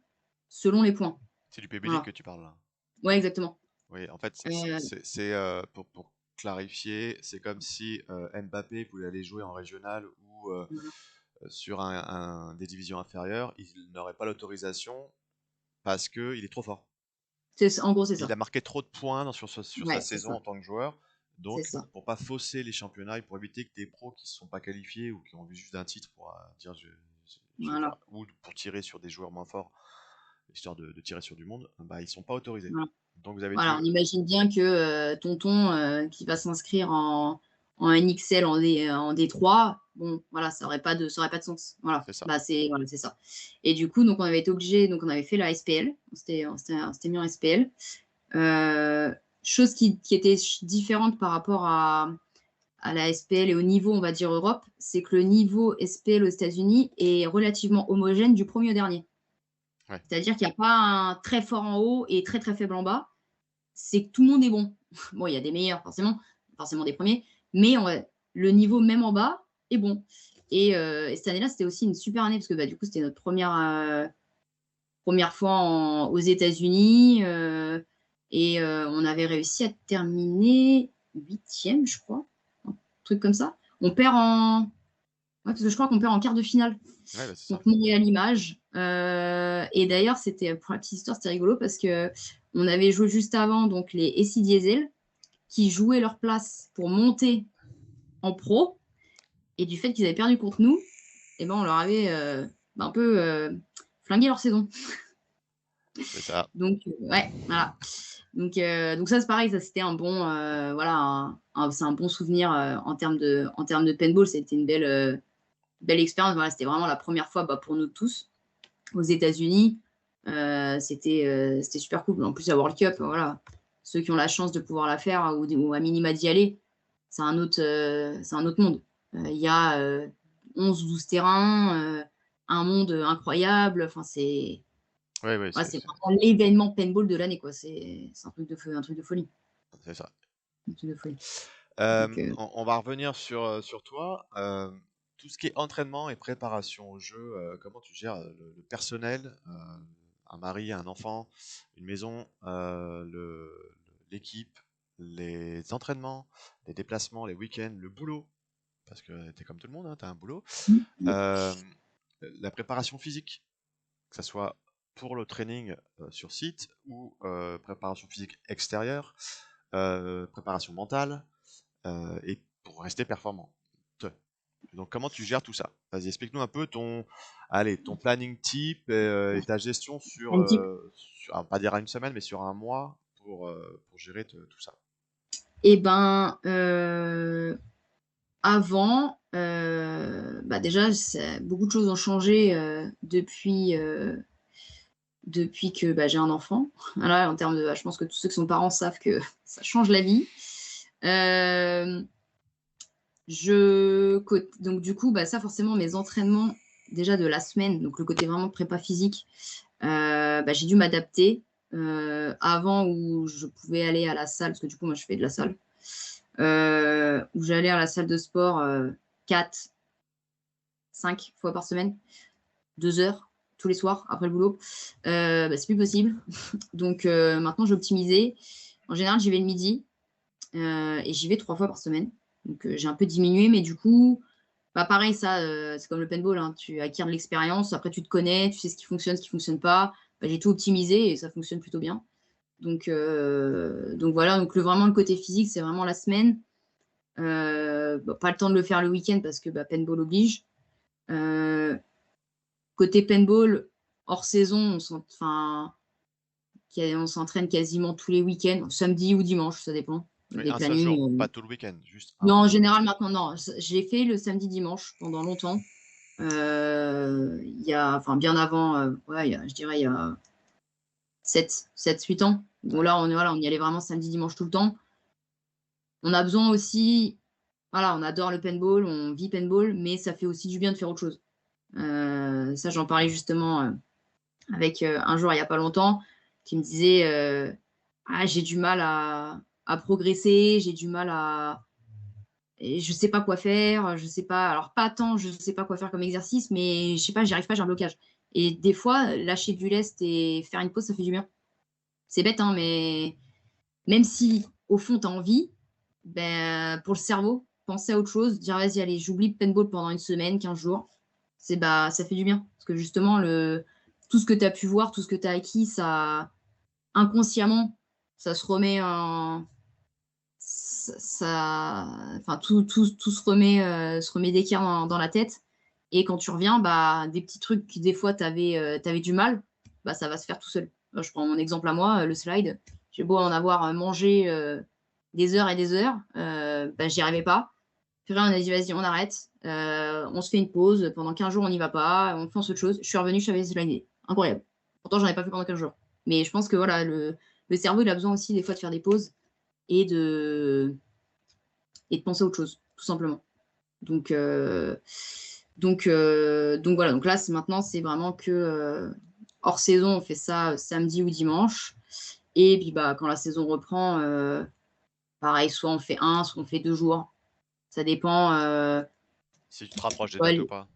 selon les points. C'est du PB League Voilà. que tu parles là. Ouais, exactement. Oui, en fait, Euh, pour clarifier, c'est comme si Mbappé voulait aller jouer en régional ou sur des divisions inférieures, il n'aurait pas l'autorisation parce qu'il est trop fort. En gros, c'est Il ça. a marqué trop de points sur sa Ouais, c'est saison ça. en tant que joueur. C'est Donc, ça. pour pas fausser les championnats et pour éviter que des pros qui ne se sont pas qualifiés ou qui ont vu juste un titre pour dire je vais faire, Voilà. ou pour tirer sur des joueurs moins forts, histoire de tirer sur du monde, bah, ils sont pas autorisés. Voilà. Donc, vous avez Voilà, dû. on imagine bien que tonton qui va s'inscrire en NXL en D3, bon, voilà, ça aurait pas de sens. Voilà, C'est ça. voilà, c'est ça. Et du coup, donc on avait été obligé, donc on avait fait la SPL, on s'était mis en SPL. Chose qui était différente par rapport à la SPL et au niveau, on va dire, Europe, c'est que le niveau SPL aux États-Unis est relativement homogène du premier au dernier. Ouais. C'est-à-dire qu'il n'y a pas un très fort en haut et très très faible en bas. C'est que tout le monde est bon. Bon, il y a des meilleurs, forcément des premiers, mais le niveau, même en bas, est bon. Et cette année-là, c'était aussi une super année, parce que du coup, c'était notre première fois aux États-Unis. Et on avait réussi à terminer 8e, je crois. Un truc comme ça. On perd en. Ouais, parce que je crois qu'on perd en quart de finale Ouais, bah, c'est ça. contre Montréal Images. Et d'ailleurs, pour la petite histoire, c'était rigolo parce que on avait joué juste avant donc les SI Diesel qui jouaient leur place pour monter en pro. Et du fait qu'ils avaient perdu contre nous, et on leur avait un peu flingué leur saison. C'est ça. Donc, ouais, voilà. Donc ça, c'est pareil, ça c'était un bon, voilà, c'est un bon souvenir en termes de paintball. C'était une belle expérience. Voilà, c'était vraiment la première fois pour nous tous aux États-Unis. C'était super cool. En plus, la World Cup, voilà, ceux qui ont la chance de pouvoir la faire ou à minima d'y aller, c'est un autre monde. Il y a 11-12 terrains, un monde incroyable. Enfin, c'est Ouais, ouais, vraiment l'événement paintball de l'année, quoi. C'est un truc de folie. c'est ça. Un truc de folie. Donc, On va revenir sur toi. Tout ce qui est entraînement et préparation au jeu, comment tu gères le personnel, un mari, un enfant, une maison, l'équipe, les entraînements, les déplacements, les week-ends, le boulot, parce que tu es comme tout le monde, hein, tu as un boulot. Euh, la préparation physique, que ce soit pour le training sur site ou préparation physique extérieure, préparation mentale, et pour rester performant. Donc, comment tu gères tout ça? Vas-y, explique-nous un peu ton planning type et ta gestion un type. pas dire à une semaine, mais sur un mois pour gérer tout ça. Eh ben, avant, déjà, beaucoup de choses ont changé depuis que j'ai un enfant. Voilà, en termes de, je pense que tous ceux qui sont parents savent que ça change la vie. Donc du coup, ça forcément, mes entraînements déjà de la semaine, donc le côté vraiment prépa physique, j'ai dû m'adapter. Avant, où je pouvais aller à la salle, parce que du coup, moi, je fais de la salle, où j'allais à la salle de sport 4, 5 fois par semaine, 2 heures tous les soirs après le boulot. C'est plus possible. Donc maintenant, j'ai optimisé. En général, j'y vais le midi et j'y vais 3 fois par semaine. Donc j'ai un peu diminué, mais du coup, pareil, ça, c'est comme le paintball, hein, tu acquiers de l'expérience, après tu te connais, tu sais ce qui fonctionne pas. J'ai tout optimisé et ça fonctionne plutôt bien. Donc voilà, donc vraiment le côté physique, c'est vraiment la semaine. Pas le temps de le faire le week-end parce que paintball oblige. Côté paintball, hors saison, on s'entraîne quasiment tous les week-ends, samedi ou dimanche, ça dépend Oui, des un seul jour, plannings. pas tout le week-end, juste Non, un. en général, maintenant, non. J'ai fait le samedi-dimanche pendant longtemps. Bien avant, je dirais, il y a 7-8 ans. Bon, Ouais. là, on y allait vraiment samedi-dimanche tout le temps. On a besoin aussi, voilà, on adore le paintball, on vit paintball, mais ça fait aussi du bien de faire autre chose. Ça, j'en parlais justement avec un joueur il n'y a pas longtemps qui me disait ah, j'ai du mal à progresser, j'ai du mal à. Et je sais pas quoi faire, je sais pas. Alors, pas tant, je sais pas quoi faire comme exercice, mais je sais pas, j'y arrive pas, j'ai un blocage. Et des fois, lâcher du lest et faire une pause, ça fait du bien. C'est bête, hein, mais même si au fond, tu as envie, ben, pour le cerveau, penser à autre chose, dire vas-y, allez, j'oublie le paintball pendant une semaine, 15 jours, ça fait du bien. Parce que justement, tout ce que tu as pu voir, tout ce que tu as acquis, ça, inconsciemment, ça se remet en. Tout se remet d'équerre dans la tête. Et quand tu reviens, bah, des petits trucs qui, des fois, tu avais du mal, bah, ça va se faire tout seul. Je prends mon exemple à moi, le slide. J'ai beau en avoir mangé des heures et des heures, bah, j'y arrivais pas. Puis là, on a dit, vas-y, on arrête. On se fait une pause. Pendant 15 jours, on n'y va pas. On fait autre chose. Je suis revenue, je savais slidé. Incroyable. Pourtant, j'en ai pas fait pendant 15 jours. Mais je pense que voilà, le cerveau, il a besoin aussi des fois de faire des pauses et de, et de penser à autre chose, tout simplement. Donc voilà. Donc là, maintenant, c'est vraiment que hors saison, on fait ça samedi ou dimanche. Et puis, bah, quand la saison reprend, pareil, soit on fait soit on fait 2 jours. Ça dépend. Si tu te rapproches des dates ou Ouais, pas.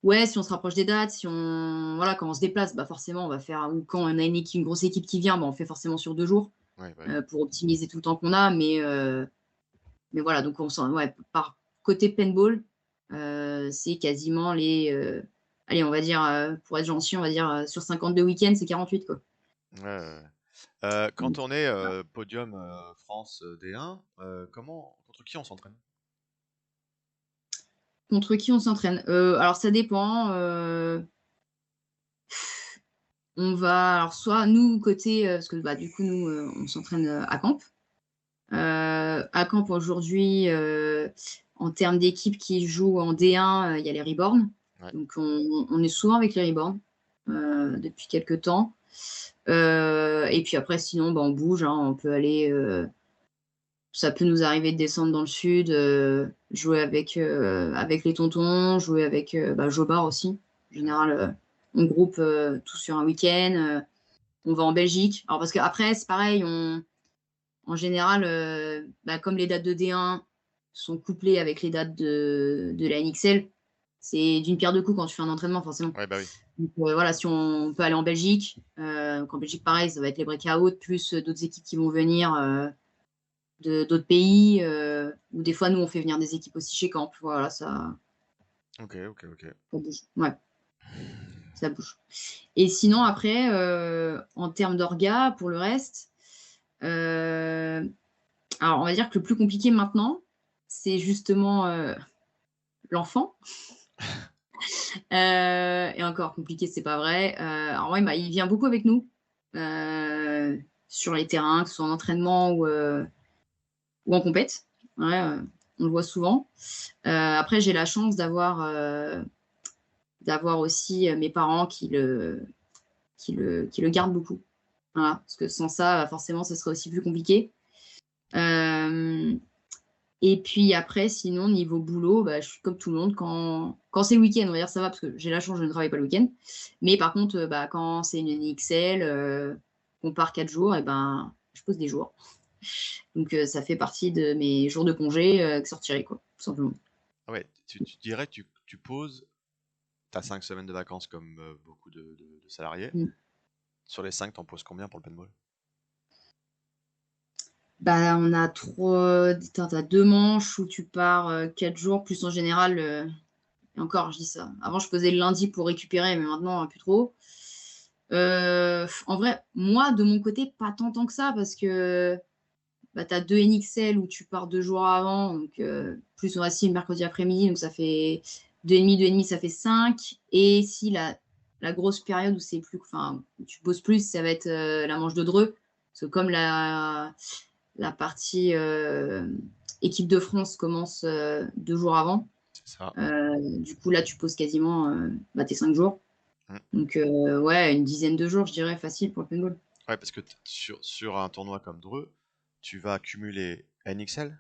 ouais, si on se rapproche des dates, voilà, quand on se déplace, bah forcément, on va faire, ou quand on a une grosse équipe qui vient, bah, on fait forcément sur 2 jours Ouais, bah oui. pour optimiser tout le temps qu'on a. Mais voilà, donc par côté paintball, c'est quasiment allez, on va dire, pour être gentil, on va dire sur 52 week-ends, c'est 48, quoi. Ouais, ouais, ouais. Quand Donc, on est podium France D1, contre qui on s'entraîne? contre qui on s'entraîne? Alors ça dépend. Alors soit nous, côté, parce que bah, du coup, nous, on s'entraîne à Camp. À Camp aujourd'hui, en termes d'équipes qui jouent en D1, il y a les Reborn. Ouais. Donc on est souvent avec les Reborn depuis quelques temps. Et puis après, sinon, bah, on bouge, hein, on peut aller. Ça peut nous arriver de descendre dans le sud, jouer avec les tontons, jouer avec Jobar aussi. En général, on groupe tout sur un week-end. On va en Belgique. Alors parce qu'après, c'est pareil, en général, bah, comme les dates de D1 sont couplées avec les dates de la NXL, c'est d'une pierre deux coups quand tu fais un entraînement, forcément. Ouais, bah oui. Donc voilà, si on peut aller en Belgique, donc en Belgique, pareil, ça va être les breakouts, plus d'autres équipes qui vont venir d'autres pays, ou des fois, nous, on fait venir des équipes aussi chez Camp. Voilà, ça Ok, ok, ok. bouge. Ouais, ça bouge. Et sinon, après, en termes d'orga, pour le reste, alors on va dire que le plus compliqué maintenant, c'est justement l'enfant. Et encore compliqué, c'est pas vrai. Alors ouais, bah, il vient beaucoup avec nous sur les terrains, que ce soit en entraînement ou en compète. Ouais, on le voit souvent. Après, j'ai la chance d'avoir aussi mes parents qui le gardent beaucoup. Voilà, parce que sans ça, forcément, ce serait aussi plus compliqué. Et puis après, sinon, niveau boulot, bah, je suis comme tout le monde. Quand c'est le week-end, on va dire ça va, parce que j'ai la chance, je ne travaille pas le week-end. Mais par contre, bah, quand c'est une NXL, qu'on part 4 jours, et ben, je pose des jours. Donc ça fait partie de mes jours de congé que sortirai, quoi, tout simplement. Ah ouais, tu dirais que tu poses, t'as 5 semaines de vacances comme beaucoup de salariés. Mm. Sur les 5, t'en poses combien pour le paintball? Bah, on a t'as 2 manches où tu pars 4 jours, plus en général, et encore, je dis ça. Avant, je posais le lundi pour récupérer, mais maintenant, plus trop. En vrai, moi, de mon côté, pas tant que ça, parce que bah, tu as 2 NXL où tu pars 2 jours avant, donc plus on va si le mercredi après-midi, donc ça fait 2,5, ça fait 5. Et si la la grosse période où c'est plus, enfin, où tu bosses plus, ça va être la manche de Dreux. Parce que comme la partie équipe de France commence 2 jours avant, C'est ça. du coup, là, tu poses quasiment tes 5 jours. Mm. Donc, ouais, une dizaine de jours, je dirais, facile pour le paintball. Ouais, parce que sur un tournoi comme Dreux, tu vas accumuler NXL,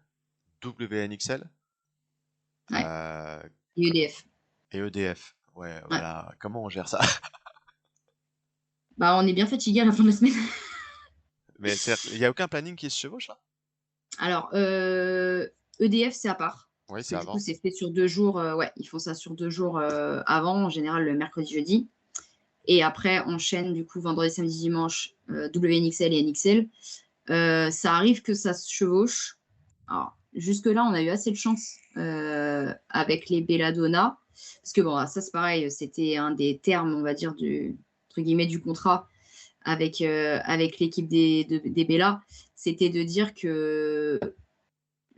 WNXL Ouais, euh, et EDF. et EDF. Ouais, Ouais. voilà. Comment on gère ça? Bah, on est bien fatigué à la fin de la semaine. Mais il n'y a aucun planning qui se chevauche là? Alors, EDF, c'est à part. Oui, Parce c'est que du coup, avant. c'est fait sur 2 jours. Ouais, ils font ça sur 2 jours avant, en général le mercredi, jeudi. Et après, enchaîne du coup vendredi, samedi, dimanche, WNXL et NXL. Ça arrive que ça se chevauche. Alors, jusque-là, on a eu assez de chance avec les Belladonna. Parce que bon, ça c'est pareil, c'était un des termes, on va dire, entre guillemets, du contrat avec l'équipe des Bellas. C'était de dire que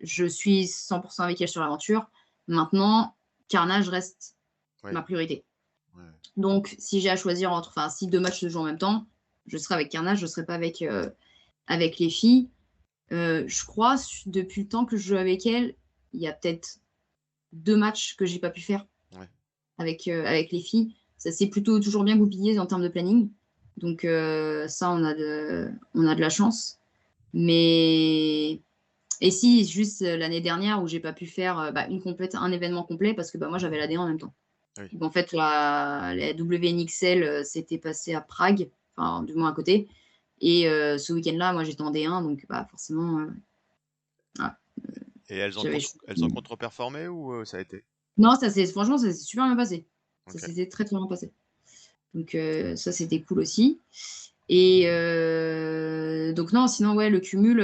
je suis 100% avec elle sur l'aventure. Maintenant, Carnage reste Oui. ma priorité. Ouais. Donc, si j'ai à choisir enfin, si 2 matchs se jouent en même temps, je serai avec Carnage, je ne serai pas avec les filles. Je crois, depuis le temps que je joue avec elle, il y a peut-être 2 matchs que j'ai pas pu faire Ouais. avec les filles. Ça s'est plutôt toujours bien goupillé en termes de planning. Donc, ça, on a de la chance. Mais et si, juste l'année dernière où j'ai pas pu faire un événement complet parce que moi j'avais l'AD1 en même temps. Oui. Donc en fait, la WNXL s'était passée à Prague, enfin du moins à côté. Et ce week-end-là, moi j'étais en D1, donc forcément, voilà, Et elles ont j'avais. contre-performé ou ça a été? Non, franchement, ça s'est super bien passé. Ça Ok. s'était très très bien passé. Donc ça, c'était cool aussi. Et donc non, sinon, ouais, le cumul.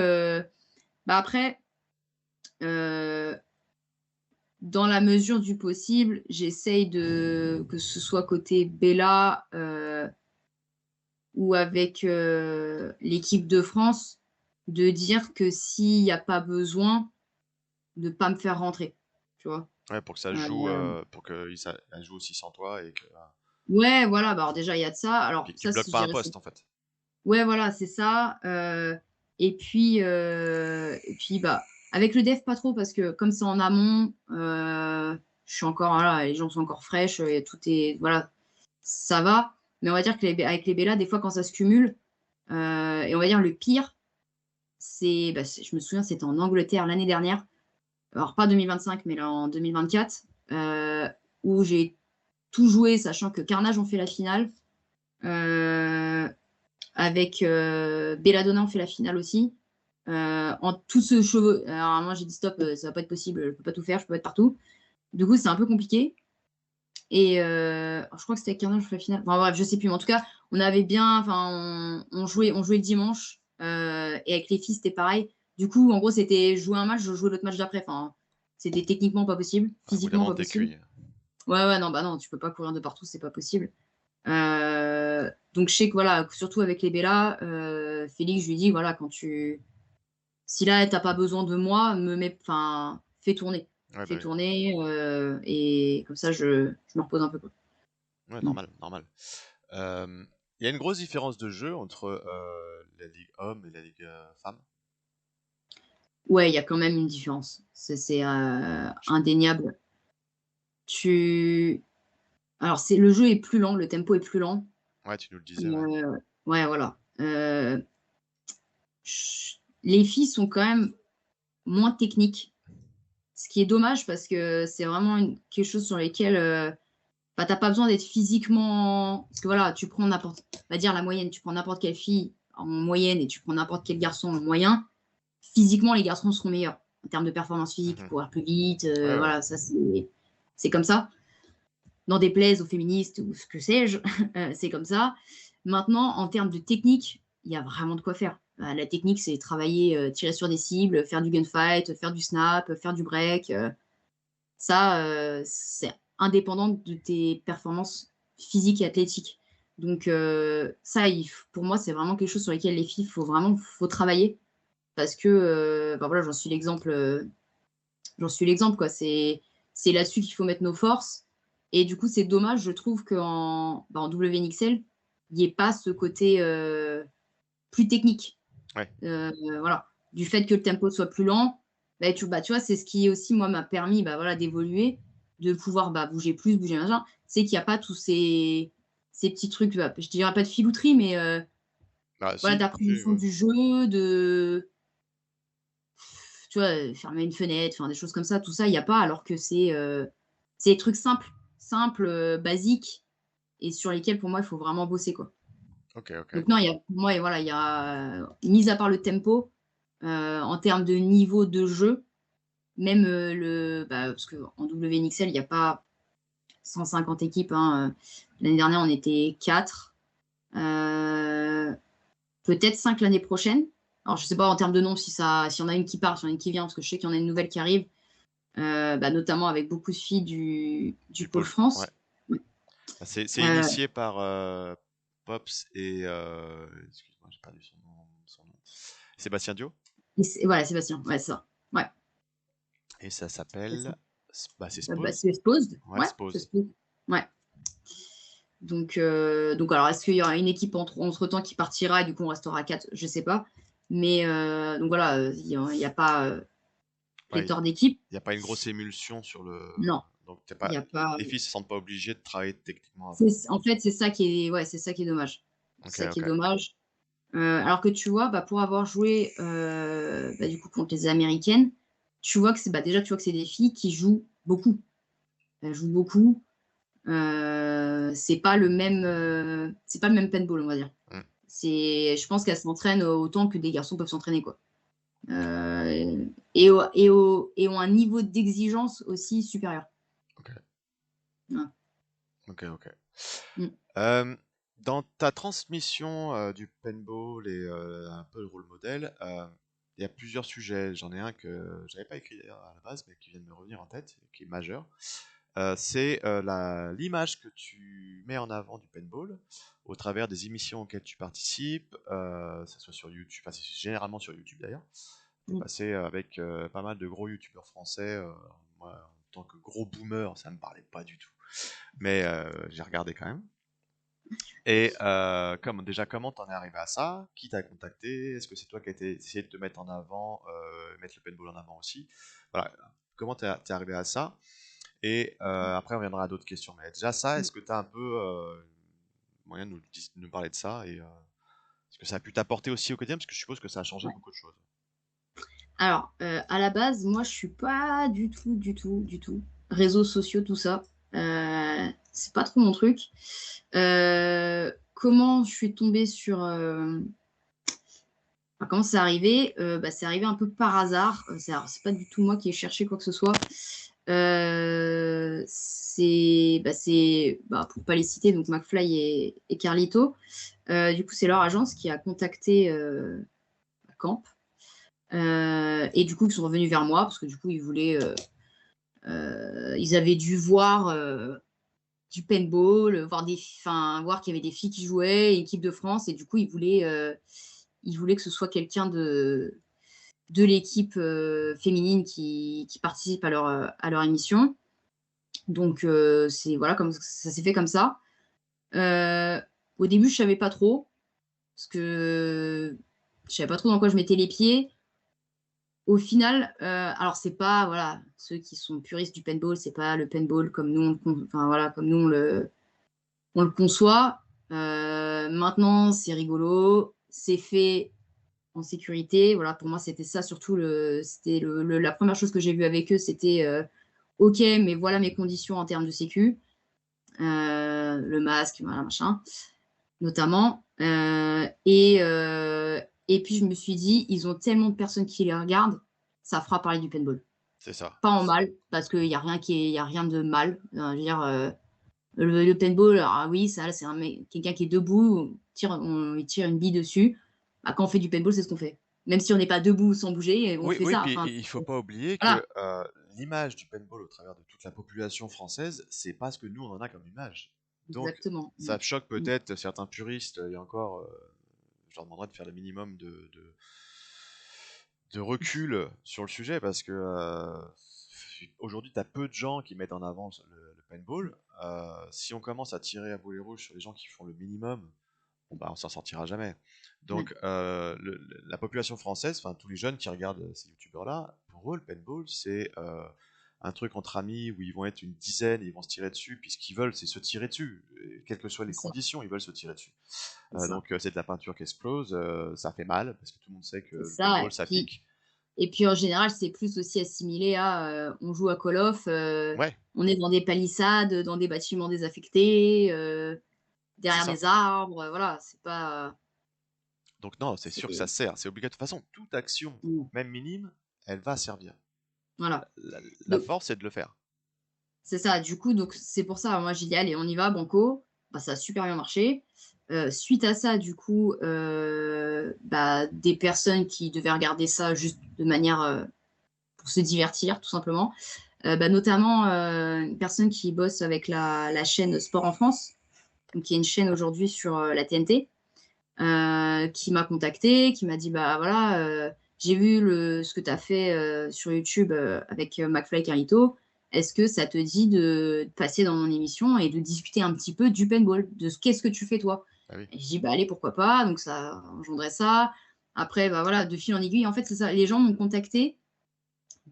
Après, dans la mesure du possible, j'essaye que ce soit côté Bella ou avec l'équipe de France, de dire que s'il n'y a pas besoin, de ne pas me faire rentrer. Tu vois? Ouais, pour que ça joue, pour qu'elle joue aussi sans toi et que Ouais, voilà, alors déjà, il y a de ça. Alors, puis que tu ça, bloques je pas un dirais, poste en fait. ouais, voilà, c'est ça. Et puis, avec le dev, pas trop, parce que comme c'est en amont, je suis encore, voilà, les gens sont encore fraîches, et tout est, voilà, ça va. Mais on va dire avec les Bella, des fois, quand ça se cumule, et on va dire le pire, je me souviens, c'était en Angleterre l'année dernière, alors pas 2025, mais là en 2024, où j'ai tout joué, sachant que Carnage ont fait la finale. Avec Belladonna, on fait la finale aussi. En tout ce cheveu. Alors moi j'ai dit stop, ça va pas être possible, je peux pas tout faire, je peux pas être partout. Du coup, c'est un peu compliqué. Et je crois que c'était avec Carnage, on fait la finale. Enfin bref, je sais plus. Mais en tout cas, on avait bien. Enfin, on jouait le dimanche. Et avec les filles, c'était pareil. Du coup, en gros, c'était jouer un match, je jouais l'autre match d'après. Enfin, c'était techniquement pas possible, Au bout d'un physiquement moment, pas t'es possible. cuit. Ouais, ouais, non, non, tu peux pas courir de partout, c'est pas possible. Donc je sais que voilà, surtout avec les Bella, Félix, je lui dis voilà, si là t'as pas besoin de moi, fais tourner. Ouais, bah Fais oui. tourner, et comme ça je me repose un peu, quoi. Ouais, Mm. normal, normal. Il y a une grosse différence de jeu entre la Ligue homme et la Ligue femme. Ouais, il y a quand même une différence. C'est indéniable. Tu Alors le jeu est plus lent, le tempo est plus lent. Ouais, tu nous le disais, ouais. Ouais, voilà. Les filles sont quand même moins techniques. Ce qui est dommage parce que c'est vraiment quelque chose sur lequel t'as pas besoin d'être physiquement. Parce que voilà, tu prends n'importe. On va dire la moyenne, tu prends n'importe quelle fille en moyenne et tu prends n'importe quel garçon en moyen. Physiquement, les garçons seront meilleurs en termes de performance physique, Mhm. courir plus vite. Ouais, ouais. Voilà, ça c'est comme ça. N'en déplaise aux féministes ou ce que sais-je, c'est comme ça. Maintenant, en termes de technique, il y a vraiment de quoi faire. La technique, c'est travailler, tirer sur des cibles, faire du gunfight, faire du snap, faire du break. Ça, c'est indépendant de tes performances physiques et athlétiques. Donc ça, pour moi, c'est vraiment quelque chose sur lequel les filles, faut travailler. Parce que voilà, j'en suis l'exemple, quoi. C'est là-dessus qu'il faut mettre nos forces. Et du coup, c'est dommage, je trouve en WNXL, il n'y ait pas ce côté plus technique. Ouais. Voilà. Du fait que le tempo soit plus lent, tu vois, c'est ce qui aussi, moi, m'a permis voilà, d'évoluer, de pouvoir bouger plus, bouger machin. C'est qu'il n'y a pas tous ces petits trucs, je dirais pas de filouterie, mais Bah, voilà, si, d'appréhension ouais. du jeu, tu vois, fermer une fenêtre, enfin, des choses comme ça, tout ça, il n'y a pas, alors que c'est des trucs simples, basiques, et sur lesquels, pour moi, il faut vraiment bosser, quoi. Ok, ok. Donc non, pour moi, voilà, il y a, mis à part le tempo, en termes de niveau de jeu, même parce qu'en WNXL, il n'y a pas 150 équipes. Hein. L'année dernière, on était 4. Peut-être 5 l'année prochaine. Alors, je ne sais pas en termes de nombre s'il y en a une qui part, s'il y en a une qui vient, parce que je sais qu'il y en a une nouvelle qui arrive, notamment avec beaucoup de filles du Du Pôle pôle, France. ouais. Ouais. Bah, c'est Euh, initié par Pops et excuse-moi, j'ai perdu son nom. Sébastien Dio. voilà, Sébastien, ouais, c'est ça. Ouais, Et ça c'est ça. s'appelle. Bah, c'est Spose. C'est Exposed. Ouais, Ouais, c'est Spose. Exposed. Ouais. Donc alors, est-ce qu'il y aura une équipe entre-temps qui partira et du coup on restera 4? Je ne sais pas. Mais donc voilà, il n'y a pas Ouais, pléthore d'équipes. il n'y a pas une grosse émulsion sur le. Non, Donc il n'y a pas. les filles se sentent pas obligées de travailler techniquement avant. En fait, c'est ça qui est, ouais, c'est ça qui est dommage. Ok, C'est ça qui est ok. dommage. Alors que tu vois, pour avoir joué du coup contre les Américaines, tu vois que déjà tu vois que c'est des filles qui jouent beaucoup. Elles jouent beaucoup. C'est pas le même paintball, on va dire. Mm. Je pense qu'elles s'entraînent autant que des garçons peuvent s'entraîner, quoi. Ok, Et ont un niveau d'exigence aussi supérieur. ok, Ouais. ok, ok. Mm. Dans ta transmission du paintball et un peu le rôle modèle, il y a plusieurs sujets. J'en ai un que j'avais pas écrit d'ailleurs à la base, mais qui vient de me revenir en tête, qui est majeur. C'est l'image que tu mets en avant du paintball au travers des émissions auxquelles tu participes, que ce soit sur YouTube, enfin, c'est généralement sur YouTube d'ailleurs. Tu es Mm. passé avec pas mal de gros youtubeurs français. Moi, en tant que gros boomer, ça me parlait pas du tout. Mais j'ai regardé quand même. Et comment t'en es arrivé à ça? Qui t'a contacté? Est-ce que c'est toi qui as essayé de te mettre en avant, mettre le paintball en avant aussi? Voilà. Comment t'es arrivé à ça? Et après, on reviendra à d'autres questions. Mais déjà, ça, Mm. est-ce que tu as un peu moyen de nous parler de ça? Et est-ce que ça a pu t'apporter aussi au quotidien? Parce que je suppose que ça a changé Ouais. beaucoup de choses. Alors, à la base, moi, je suis pas du tout réseaux sociaux, tout ça. C'est pas trop mon truc. Comment je suis tombée comment c'est arrivé? C'est arrivé un peu par hasard. C'est pas du tout moi qui ai cherché quoi que ce soit. Pour pas les citer, donc McFly et Carlito. Du coup, c'est leur agence qui a contacté Camp. Et du coup, ils sont revenus vers moi parce que du coup, ils avaient dû voir du paintball, voir qu'il y avait des filles qui jouaient, équipe de France, et du coup, ils voulaient que ce soit quelqu'un de l'équipe féminine qui participe à leur émission. Donc, voilà, comme ça s'est fait comme ça. Au début, je savais pas trop, parce que je savais pas trop dans quoi je mettais les pieds. Au final, alors c'est pas, voilà, ceux qui sont puristes du paintball, c'est pas le paintball comme nous, comme nous on le conçoit. Maintenant, c'est rigolo, c'est fait en sécurité. Voilà, pour moi, c'était ça surtout. La première chose que j'ai vue avec eux, c'était OK, mais voilà mes conditions en termes de sécu. Le masque, voilà, machin, notamment. Et puis, je me suis dit, ils ont tellement de personnes qui les regardent, ça fera parler du paintball. C'est ça. Pas en mal, parce qu'il n'y a rien de mal. Je veux dire, le paintball, alors oui, ça, c'est quelqu'un qui est debout, il tire une bille dessus. Quand on fait du paintball, c'est ce qu'on fait. Même si on n'est pas debout sans bouger, on Oui, fait oui, ça. puis Enfin, il faut pas oublier voilà, que l'image du paintball au travers de toute la population française, c'est pas ce que nous on en a comme image. Donc, exactement. ça choque peut-être certains puristes, et encore, je leur demanderai de faire le minimum de recul sur le sujet parce que aujourd'hui, tu as peu de gens qui mettent en avant le paintball, si on commence à tirer à boulet rouge sur les gens qui font le minimum, bon, bah, on s'en sortira jamais. Donc, la population française, enfin tous les jeunes qui regardent ces youtubeurs-là, pour eux, le paintball, c'est un truc entre amis où ils vont être une dizaine et ils vont se tirer dessus, puis ce qu'ils veulent, c'est se tirer dessus. Et quelles que soient les C'est ça, conditions, ils veulent se tirer dessus. c'est ça. Donc, c'est de la peinture qui explose, ça fait mal, parce que tout le monde sait que C'est le ça. paintball, ça pique. Et puis en général, c'est plus aussi assimilé à on joue à Call of, Ouais, on est dans des palissades, dans des bâtiments désaffectés, c'est derrière ça. des arbres, voilà, c'est pas. Donc non, c'est sûr que ça C'est- sert, c'est obligatoire. De toute façon, toute action, Mm. même minime, elle va servir. Voilà. La Donc, force, c'est de le faire. c'est ça, du coup, donc c'est pour ça, moi j'ai dit, allez, on y va, banco. Bah, ça a super bien marché. Suite à ça, du coup, bah, des personnes qui devaient regarder ça juste de manière pour se divertir, tout simplement. Bah, notamment une personne qui bosse avec la chaîne Sport en France, donc, qui est une chaîne aujourd'hui sur la TNT, qui m'a contacté, qui m'a dit, bah voilà, j'ai vu ce que tu as fait sur YouTube avec McFly et Carlito. Est-ce que ça te dit de passer dans mon émission et de discuter un petit peu du paintball, de qu'est-ce que tu fais toi? Ah oui. Et je dis, bah allez, pourquoi pas. Donc ça engendrait ça. Après, bah voilà, de fil en aiguille. En fait, c'est ça. Les gens m'ont contacté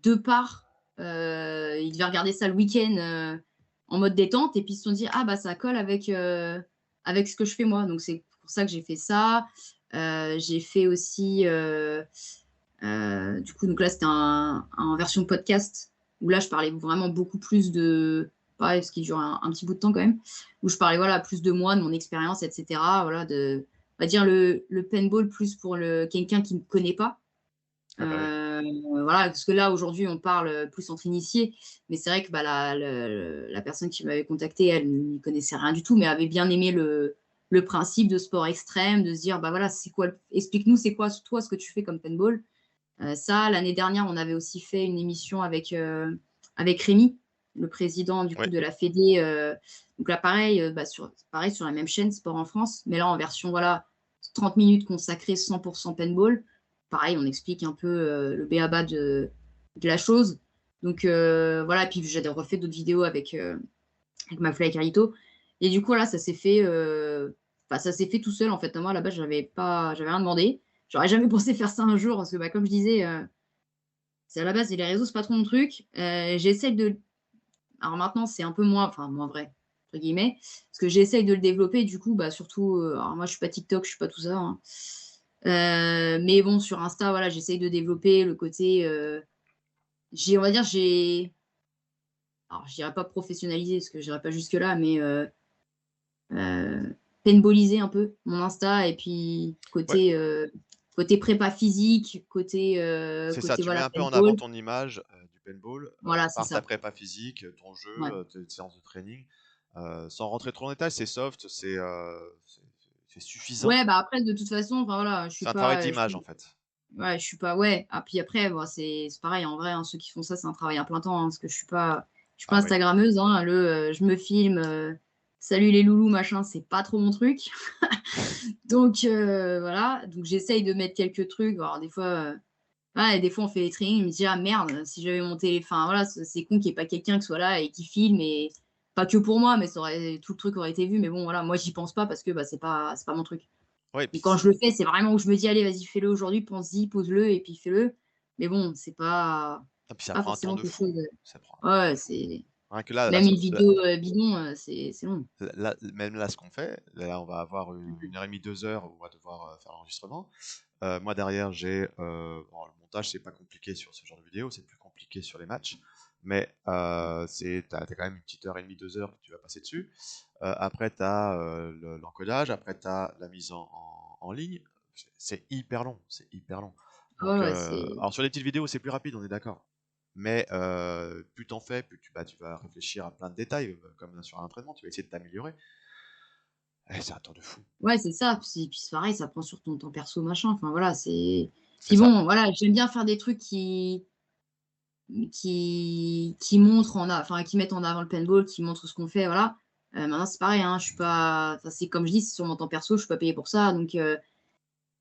de part, ils devaient regarder ça le week-end en mode détente et puis ils se sont dit, ah bah ça colle avec ce que je fais moi. Donc c'est pour ça que j'ai fait ça. J'ai fait aussi, du coup, donc là c'était en version podcast où là je parlais vraiment beaucoup plus pareil, ce qui dure un petit bout de temps quand même, où je parlais voilà, plus de moi, de mon expérience, etc. Voilà, on va dire le paintball plus pour quelqu'un qui ne connaît pas. Ah bah oui. Voilà, parce que là, aujourd'hui, on parle plus entre initiés, mais c'est vrai que bah, la personne qui m'avait contacté, elle n'y connaissait rien du tout, mais avait bien aimé le principe de sport extrême, de se dire, bah voilà, c'est quoi, explique-nous, c'est quoi toi ce que tu fais comme paintball. Ça, l'année dernière, on avait aussi fait une émission avec Rémi, le président du coup Ouais. de la Fédé. Donc là, pareil, bah, pareil, sur la même chaîne, Sport en France, mais là en version voilà, 30 minutes consacrées 100% paintball. Pareil, on explique un peu le b.a.-ba de la chose. Donc voilà, et puis j'ai refait d'autres vidéos avec McFly et Carlito. Et du coup, là, ça s'est fait, ça s'est fait tout seul en fait. Moi, là-bas, j'avais rien demandé. J'aurais jamais pensé faire ça un jour parce que, bah, comme je disais, c'est à la base, les réseaux, c'est pas trop mon truc. J'essaie de. Alors maintenant, c'est un peu moins vrai, entre guillemets, parce que j'essaye de le développer. Du coup, bah, surtout, alors moi, je suis pas TikTok, je suis pas tout ça, hein. Mais bon, sur Insta, voilà, j'essaye de développer le côté. On va dire, alors, je dirais pas professionnalisé parce que je dirais pas jusque-là, mais paintballiser un peu mon Insta et puis Ouais, côté prépa physique, c'est ça, côté tu mets voilà, un peu en avant paintball. ton image du paintball Voilà, c'est par ta ça. prépa physique, ton jeu, Ouais. tes séances de training. Sans rentrer trop en détail, c'est soft, c'est suffisant. Ouais, bah après, de toute façon, enfin voilà, je suis C'est un travail pas. d'image en fait. Ouais, je suis pas. Ouais. Ah, puis après, bon, c'est pareil, en vrai, hein, ceux qui font ça, c'est un travail à plein temps, hein, parce que je suis pas Ah oui. Instagrammeuse, hein, je me filme, salut les loulous, machin, c'est pas trop mon truc. Donc voilà, donc j'essaye de mettre quelques trucs. Alors des fois, ouais, des fois on fait des trainings, je me dis ah merde, si j'avais mon téléphone, enfin voilà, c'est con qu'il n'y ait pas quelqu'un qui soit là et qui filme et pas que pour moi, mais tout le truc aurait été vu. Mais bon voilà, moi j'y pense pas parce que bah, c'est pas mon truc. Ouais, et Et puis, quand je le fais, c'est vraiment où je me dis allez vas-y fais-le aujourd'hui, pense-y, pose-le et puis fais-le. Mais bon, c'est pas ça pas prend un temps forcément de quelque fou. chose. Ça prend un temps de Ouais, fou. c'est Rien que là, même une vidéo bidon, c'est long. même là, ce qu'on fait, là, on va avoir une heure et demie, 2 heures où on va devoir faire l'enregistrement. Moi, derrière, bon, le montage, c'est pas compliqué sur ce genre de vidéo, c'est plus compliqué sur les matchs. Mais t'as quand même une petite heure et demie, 2 heures que tu vas passer dessus. Après, tu as l'encodage, après, tu as la mise en ligne. C'est hyper long, c'est hyper long. Ouais, Donc, ouais, c'est. alors sur les petites vidéos, c'est plus rapide, on est d'accord. Mais plus t'en fais, plus tu vas réfléchir à plein de détails, comme sur un entraînement, tu vas essayer de t'améliorer. C'est un temps de fou. Ouais, c'est ça. Puis c'est pareil, ça prend sur ton temps perso, machin. Enfin voilà, c'est. C'est Puis ça. bon, voilà, j'aime bien faire des trucs qui montrent enfin, qui mettent en avant le paintball, qui montrent ce qu'on fait, voilà. Maintenant, c'est pareil, hein, je suis pas. Enfin, c'est comme je dis, c'est sur mon temps perso, je suis pas payée pour ça. Donc,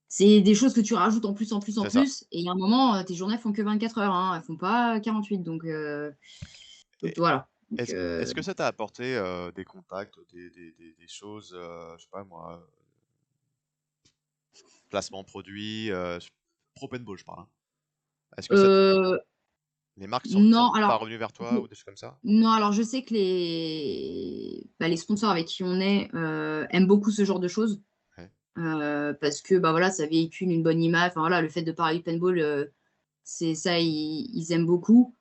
c'est des choses que tu rajoutes en plus, en plus, en C'est ça. plus. Et il y a un moment, tes journées font que 24 heures, hein, elles font pas 48. Donc Et, voilà. Donc, Est-ce que ça t'a apporté des contacts, des choses, je sais pas moi, placement produit, pro paintball, je parle, hein. Est-ce que euh, les marques sont non, pas alors, revenues vers toi ou des choses comme ça? non, alors je sais que les sponsors avec qui on est aiment beaucoup ce genre de choses. Ouais. Parce que bah voilà, ça véhicule une bonne image. Enfin voilà, le fait de parler de paintball, c'est ça, ils aiment beaucoup.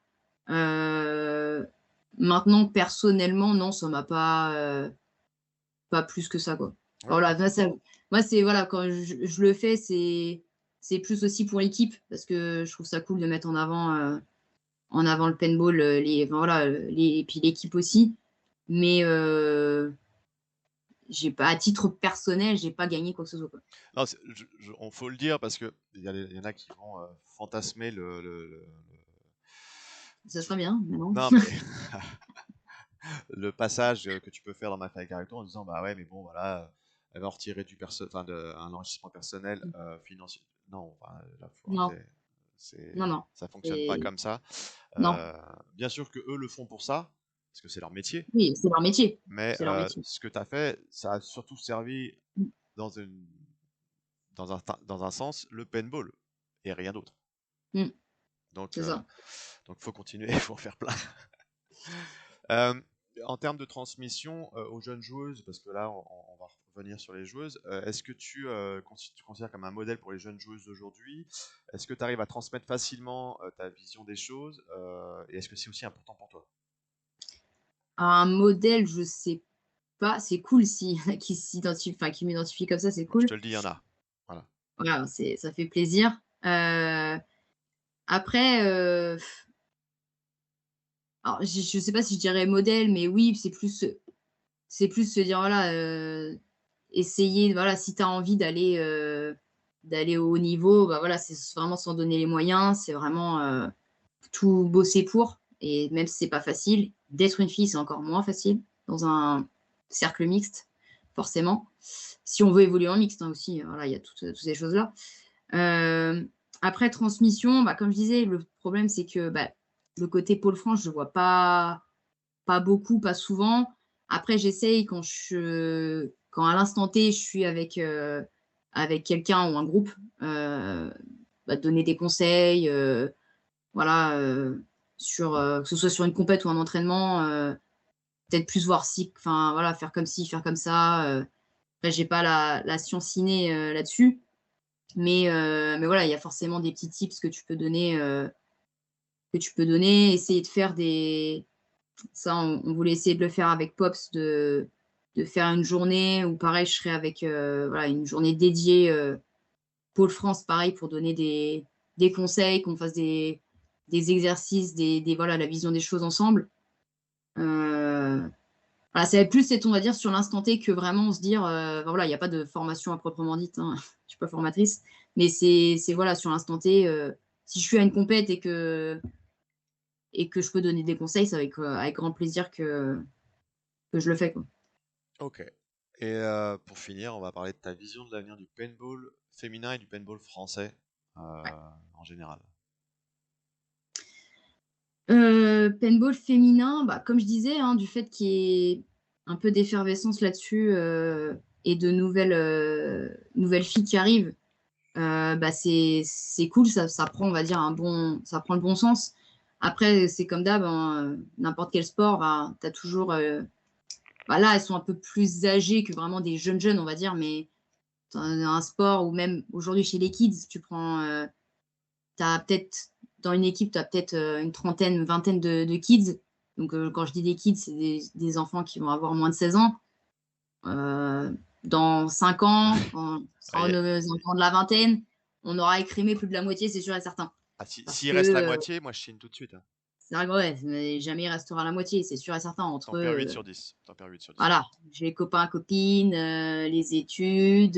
Euh, Maintenant, personnellement, non, ça m'a pas plus que ça, quoi. Ok. Voilà, moi, c'est voilà, quand je le fais, c'est plus aussi pour l'équipe, parce que je trouve ça cool de mettre en avant le paintball, enfin, voilà, et puis l'équipe aussi. Mais j'ai pas, à titre personnel, j'ai pas gagné quoi que ce soit, quoi. Non, on faut le dire parce que il y en a qui vont fantasmer Ça serait bien, mais non. non, mais le passage que tu peux faire dans ma faille caractère en disant bah ouais, mais bon, voilà, elle va en retirer enfin, un enrichissement personnel financier. Non, enfin, là, faut Non, arrêter. non, non. Ça fonctionne pas comme ça. Non, Bien sûr que eux le font pour ça, parce que c'est leur métier, oui, c'est leur métier. mais C'est leur métier. ce que tu as fait, ça a surtout servi dans une, dans un sens, le paintball et rien d'autre. Mm, Donc, c'est ça. faut continuer, il faut en faire plein. Euh, En termes de transmission aux jeunes joueuses, parce que là, on va revenir sur les joueuses, est-ce que tu considères comme un modèle pour les jeunes joueuses d'aujourd'hui? Est-ce que tu arrives à transmettre facilement ta vision des choses? Et est-ce que c'est aussi important pour toi? Un modèle, je sais pas. C'est cool si qui s'identifie, enfin qui m'identifie comme ça, c'est Je cool. te le dis, il y en a. Voilà. Voilà, ça fait plaisir. Après, alors je sais pas si je dirais modèle, mais oui, c'est plus se dire voilà, essayer, voilà, si tu as envie d'aller au haut niveau, bah voilà, c'est vraiment s'en donner les moyens, c'est vraiment tout bosser pour. Et même si c'est pas facile, d'être une fille, c'est encore moins facile dans un cercle mixte, forcément. Si on veut évoluer en mixte hein, aussi, voilà, il y a toutes ces choses-là. Euh, Après, transmission, bah, comme je disais, le problème, c'est que bah, le côté pôle France, je ne vois pas beaucoup, pas souvent. Après, j'essaye quand à l'instant T, je suis avec quelqu'un ou un groupe, bah, de donner des conseils, voilà, que ce soit sur une compète ou un entraînement, peut-être plus voir si, enfin voilà, faire comme ci, faire comme ça. Après, j'ai pas la science innée là-dessus, mais voilà, il y a forcément des petits tips que tu peux donner, essayer de faire ça, on voulait essayer de le faire avec Pops, de faire une journée où pareil, je serais avec voilà, une journée dédiée Pôle France, pareil, pour donner des conseils, qu'on fasse des exercices, voilà, la vision des choses ensemble. Voilà, ça va être plus, on va dire, sur l'instant T que vraiment se dire, voilà, il n'y a pas de formation à proprement dite, hein. Je ne suis pas formatrice, mais c'est voilà, sur l'instant T, si je suis à une compète et que je peux donner des conseils, c'est avec grand plaisir que je le fais, quoi. Ok. Et pour finir, on va parler de ta vision de l'avenir du paintball féminin et du paintball français en général. Paintball féminin, bah, comme je disais, hein, du fait qu'il y ait un peu d'effervescence là-dessus et de nouvelles filles qui arrivent, bah, c'est cool, ça prend, on va dire, ça prend le bon sens. Après, c'est comme d'hab, hein, n'importe quel sport, bah, tu as toujours. Bah, là, elles sont un peu plus âgées que vraiment des jeunes, on va dire, mais dans un sport ou même aujourd'hui chez les kids, t'as peut-être, dans une équipe, tu as peut-être une trentaine, une vingtaine de kids. Donc, quand je dis des kids, c'est des enfants qui vont avoir moins de 16 ans. Dans 5 ans, quand on Ah, sera aux enfants de la vingtaine, on aura écrémé plus de la moitié, c'est sûr et certain. Parce s'il que reste la moitié, moi je signe tout de suite, hein. c'est vrai que ouais, mais jamais il restera la moitié, c'est sûr et certain. T'en Entre perds 8 sur 10. T'en perds 8 sur 10. voilà, j'ai les copains, copines, les études,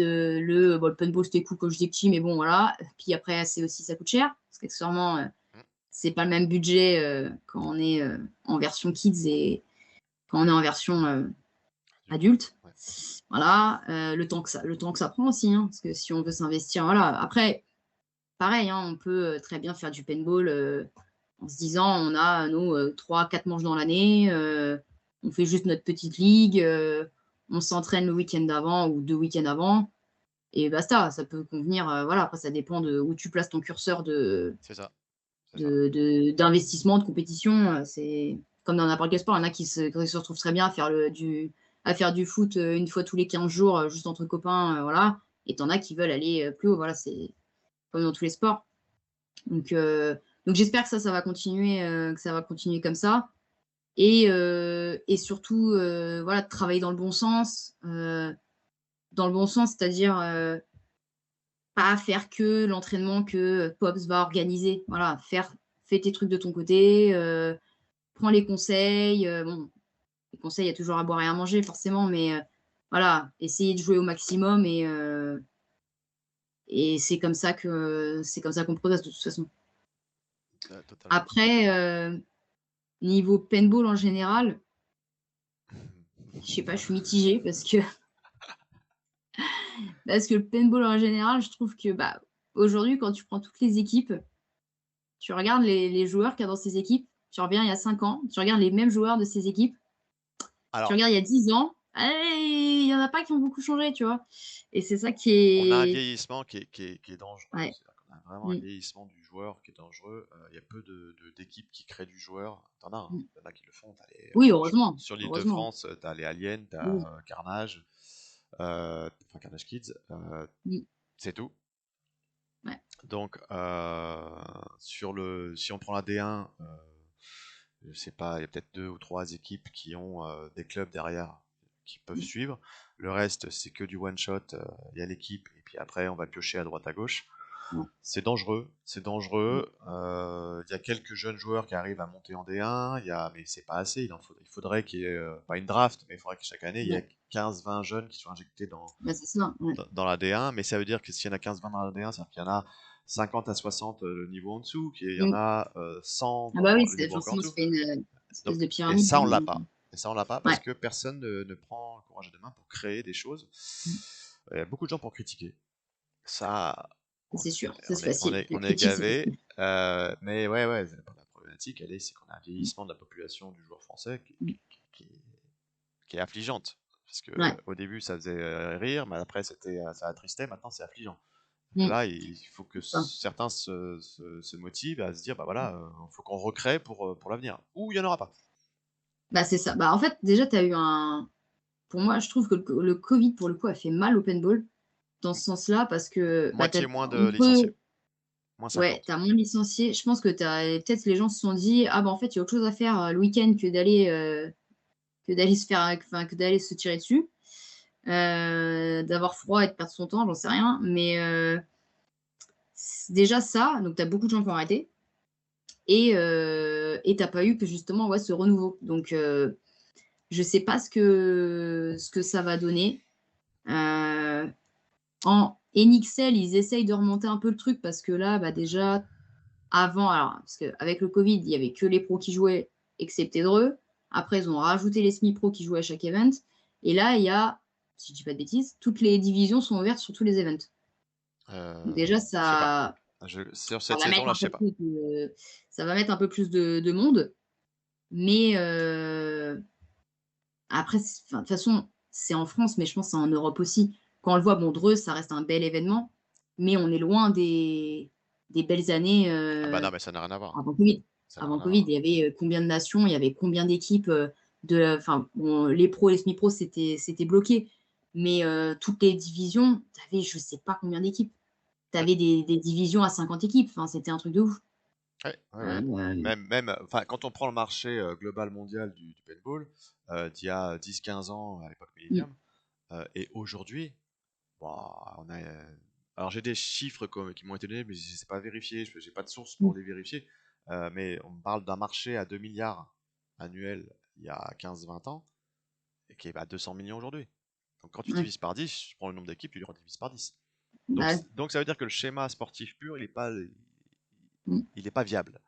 bon, le paintball c'était cool quand j'étais petit, mais bon voilà. Puis après, c'est aussi ça coûte cher, parce qu'accessoirement, Mm. c'est pas le même budget quand on est en version kids et quand on est en version adulte. Ouais. Voilà, le temps que ça prend aussi, hein, parce que si on veut s'investir, voilà. Après, pareil, hein, on peut très bien faire du paintball en se disant, on a nos 3-4 manches dans l'année, on fait juste notre petite ligue, on s'entraîne le week-end d'avant ou 2 week-ends avant, et basta. Ça peut convenir, voilà. Après, ça dépend de où tu places ton curseur C'est ça, c'est ça. d'investissement, de compétition. C'est comme dans n'importe quel sport, il y en a qui se retrouvent très bien à faire du foot une fois tous les 15 jours, juste entre copains, voilà. Et t'en as qui veulent aller plus haut, voilà. C'est comme dans tous les sports. Donc, j'espère que ça va continuer, comme ça. Et surtout, voilà, de travailler dans le bon sens. Dans le bon sens, c'est-à-dire pas faire que l'entraînement que Pops va organiser. Voilà, fais tes trucs de ton côté, prends les conseils. Bon, les conseils, il y a toujours à boire et à manger, forcément, mais voilà, essayer de jouer au maximum et c'est comme ça qu'on progresse de toute façon. Totalement. Après, niveau paintball en général, je sais pas, je suis mitigée parce que le paintball en général, je trouve que bah, aujourd'hui, quand tu prends toutes les équipes, tu regardes les joueurs qu'il y a dans ces équipes, tu reviens il y a 5 ans, tu regardes les mêmes joueurs de ces équipes, tu Alors, regardes il y a 10 ans, il y en a pas qui ont beaucoup changé, tu vois. Et c'est ça qui on a un est. vieillissement qui est dangereux. Ouais. C'est-à-dire qu'on a vraiment un Mm, vieillissement du joueur qui est dangereux. Il y a peu d'équipes qui créent du joueur. T'en as, hein. mm. Il y en a qui le font. Oui, heureusement. Sur l'île de Heureusement. France, t'as les Aliens, t'as Oui. Carnage, enfin Carnage Kids, Mm, c'est tout. ouais. Donc, si on prend la D1, je sais pas, il y a peut-être 2 ou 3 équipes qui ont des clubs derrière qui peuvent Mm, suivre. Le reste, c'est que du one shot. Il y a l'équipe et puis après, on va piocher à droite à gauche. ouais. C'est dangereux, c'est Mm, dangereux. Il y a quelques jeunes joueurs qui arrivent à monter en D1, mais c'est pas assez. Il faudrait qu'il y ait, pas une draft, mais il faudrait que chaque année, il y ouais. ait 15-20 jeunes qui soient injectés Bah, c'est ça. Ouais. dans la D1. Mais ça veut dire que s'il y en a 15-20 dans la D1, ça veut dire qu'il y en a 50 à 60 le niveau en dessous, qu'il y en Mm. a 100 Ah bah oui, le niveau encore en forcément, ça dessous. fait une Donc, espèce de et pyramide, ça, on hein. l'a pas. Et ça, on l'a pas parce Ouais. que personne ne prend le courage à deux mains pour créer des choses. Mm. Il y a beaucoup de gens pour critiquer. Ça, on, C'est sûr, ça on c'est est, on facile. est, La on est critique, c'est gavé. facile. Mais ouais, la problématique, c'est qu'on a un Mm, vieillissement de la population du joueur français mm. qui est, qui est affligeante. Parce que Ouais. au début, ça faisait rire, mais après, ça attristait. Maintenant, c'est affligeant. Mm. Là, il faut que C'est ça. certains se motivent à se dire, bah voilà, il faut qu'on recrée pour l'avenir. Ou il n'y en aura pas. Bah, c'est ça. Bah, en fait, déjà, tu as eu pour moi, je trouve que le Covid, pour le coup, a fait mal au paintball dans ce sens-là parce que, bah, Moitié moins de licenciés. entre Moins ouais, 50. tu as moins licencié. Je pense que peut-être les gens se sont dit: «Ah, bah, en fait, il y a autre chose à faire, le week-end que d'aller se faire enfin, que d'aller se tirer dessus». D'avoir froid et de perdre son temps, j'en sais rien. Mais déjà ça, donc tu as beaucoup de gens qui ont arrêté et tu pas eu que justement, ouais, ce renouveau. Donc je sais pas ce que ça va donner. En NXL, ils essayent de remonter un peu le truc parce que là, bah, déjà, avant, alors, parce qu'avec le Covid, il y avait que les pros qui jouaient, excepté Dreux. Après, ils ont rajouté les semi-pros qui jouaient à chaque event. Et là, il y a, si je dis pas de bêtises, toutes les divisions sont ouvertes sur tous les events. Donc déjà, Je sais pas. ça, Sur ça cette va mettre saison-là, un je sais peu pas. plus ça va mettre un peu plus de monde. Mais après, de toute façon, c'est en France, mais je pense que c'est en Europe aussi. Quand on le voit, bon, Dreux, ça reste un bel événement, mais on est loin des belles années Ah bah non, mais ça n'a rien à voir. avant Covid. Ça n'a Avant rien à Covid, voir. il y avait combien de nations, il y avait combien d'équipes enfin, bon, les pros et les semi-pros, c'était bloqué. Mais toutes les divisions, tu avais je sais pas combien d'équipes. Tu Ouais, avais des divisions à 50 équipes. Enfin, c'était un truc de ouf. ouais. Euh, Enfin, quand on prend le marché global mondial du paintball, d'il y a 10-15 ans, à l'époque mm, Millennium, et aujourd'hui, bah, alors j'ai des chiffres qui m'ont été donnés, mais je ne sais pas vérifier, je n'ai pas de source mm, pour les vérifier. Mais on parle d'un marché à 2 milliards annuels il y a 15-20 ans, et qui est à 200 millions aujourd'hui. Donc quand tu ouais, divises par 10, tu prends le nombre d'équipes, tu le redivises par 10. Donc, bah, donc ça veut dire que le schéma sportif pur, mm, il est pas viable.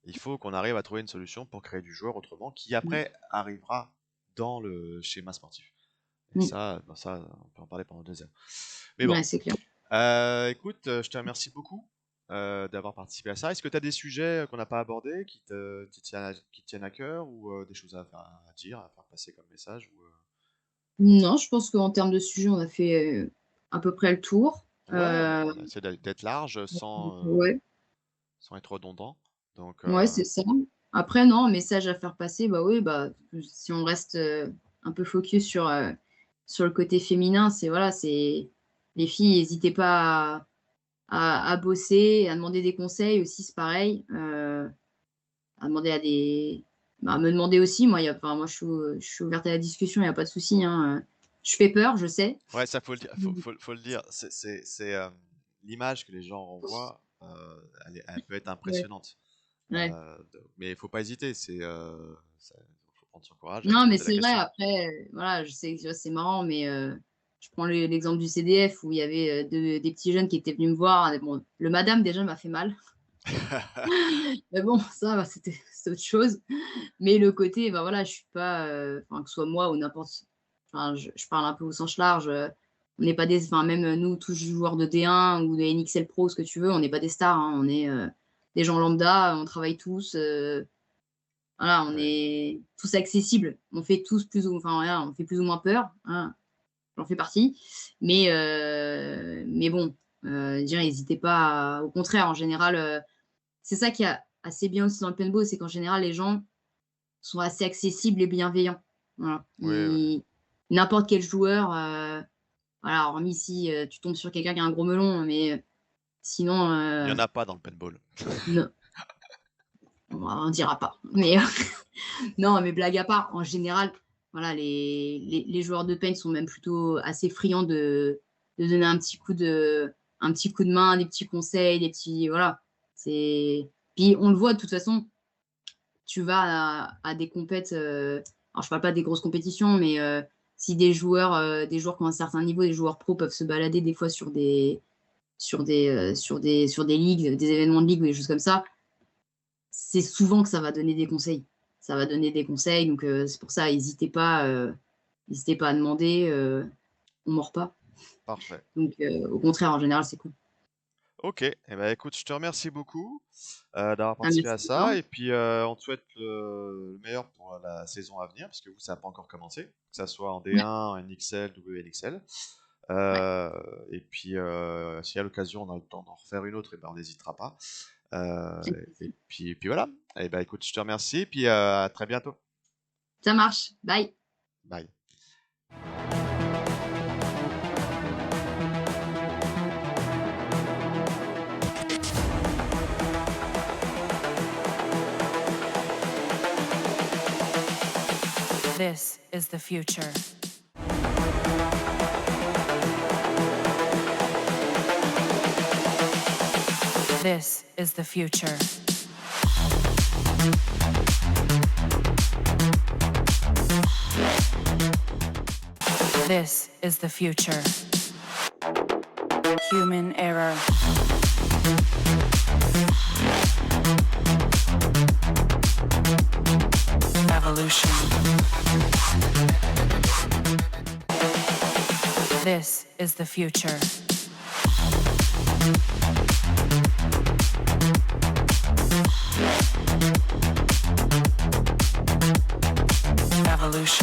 Il faut qu'on arrive à trouver une solution pour créer du joueur autrement, qui mm, après arrivera dans le schéma sportif. Et mm. ça, on peut en parler pendant 2 heures. Mais bon, Ouais, c'est clair. écoute, je te remercie beaucoup. d'avoir participé à ça. Est-ce que tu as des sujets qu'on n'a pas abordés qui te tiennent à cœur ou des choses à dire, à faire passer comme message Non, je pense qu'en termes de sujet, on a fait à peu près le tour. Ouais, on a essayé d'être large Ouais, sans être redondant. Donc, ouais, c'est ça. Après, non, message à faire passer, bah oui, si on reste un peu focus sur le côté féminin, c'est voilà, c'est les filles, n'hésitez pas à bosser, à demander des conseils aussi, c'est pareil. À demander à me demander aussi. Moi, moi je suis ouverte à la discussion, il n'y a pas de souci. Hein. Je fais peur, je sais. ouais, ça faut le dire. Faut le dire. C'est l'image que les gens renvoient. Elle peut être impressionnante. Ouais. Mais il faut pas hésiter. Faut prendre son courage et Non, mais poser la c'est vrai, question. après, voilà, je sais que tu vois, c'est marrant, mais je prends l'exemple du CDF où il y avait des petits jeunes qui étaient venus me voir. Bon, le madame, déjà, m'a fait mal. Mais bon, ça, c'était autre chose. Mais le côté, voilà, je suis pas, que ce soit moi ou n'importe. Enfin, je parle un peu au sens large. On n'est pas même nous, tous joueurs de D1 ou de NXL Pro, ce que tu veux, on n'est pas des stars. Hein, on est des gens lambda, on travaille tous. Voilà, on Ouais. est tous accessibles. On fait tous voilà, on fait plus ou moins peur. Hein, j'en fais partie. Mais bon, n'hésitez pas. Au contraire, en général, c'est ça qui est assez bien aussi dans le paintball, c'est qu'en général, les gens sont assez accessibles et bienveillants. Voilà. Oui. N'importe quel joueur, voilà, hormis si tu tombes sur quelqu'un qui a un gros melon, mais sinon, Il y en a pas dans le paintball. non, on dira pas. Mais non, mais blague à part, en général, voilà, les joueurs de paint sont même plutôt assez friands de donner un petit coup de main, des petits conseils, des petits, voilà. Puis on le voit de toute façon. Tu vas à des compètes, alors je parle pas des grosses compétitions, mais si des joueurs qui ont un certain niveau, des joueurs pros peuvent se balader des fois sur des ligues, des événements de ligue ou des choses comme ça, c'est souvent que ça va donner des conseils. Ça va donner des conseils, donc c'est pour ça, n'hésitez pas à demander, on mord pas. Parfait. Donc au contraire, en général, c'est cool. Ok. Écoute, je te remercie beaucoup d'avoir Ah, participé à merci à toi. ça. Et puis, on te souhaite le meilleur pour la saison à venir, parce que vous, ça n'a pas encore commencé, que ça soit en D1, en NXL, WNXL. Ouais. Et puis, si à l'occasion on a le temps d'en refaire une autre, on n'hésitera pas. Et puis voilà. Écoute, je te remercie. Et puis à très bientôt. Ça marche. Bye. Bye. This is the future. This is the future. This is the future. Human error. Evolution. This is the future. Evolution.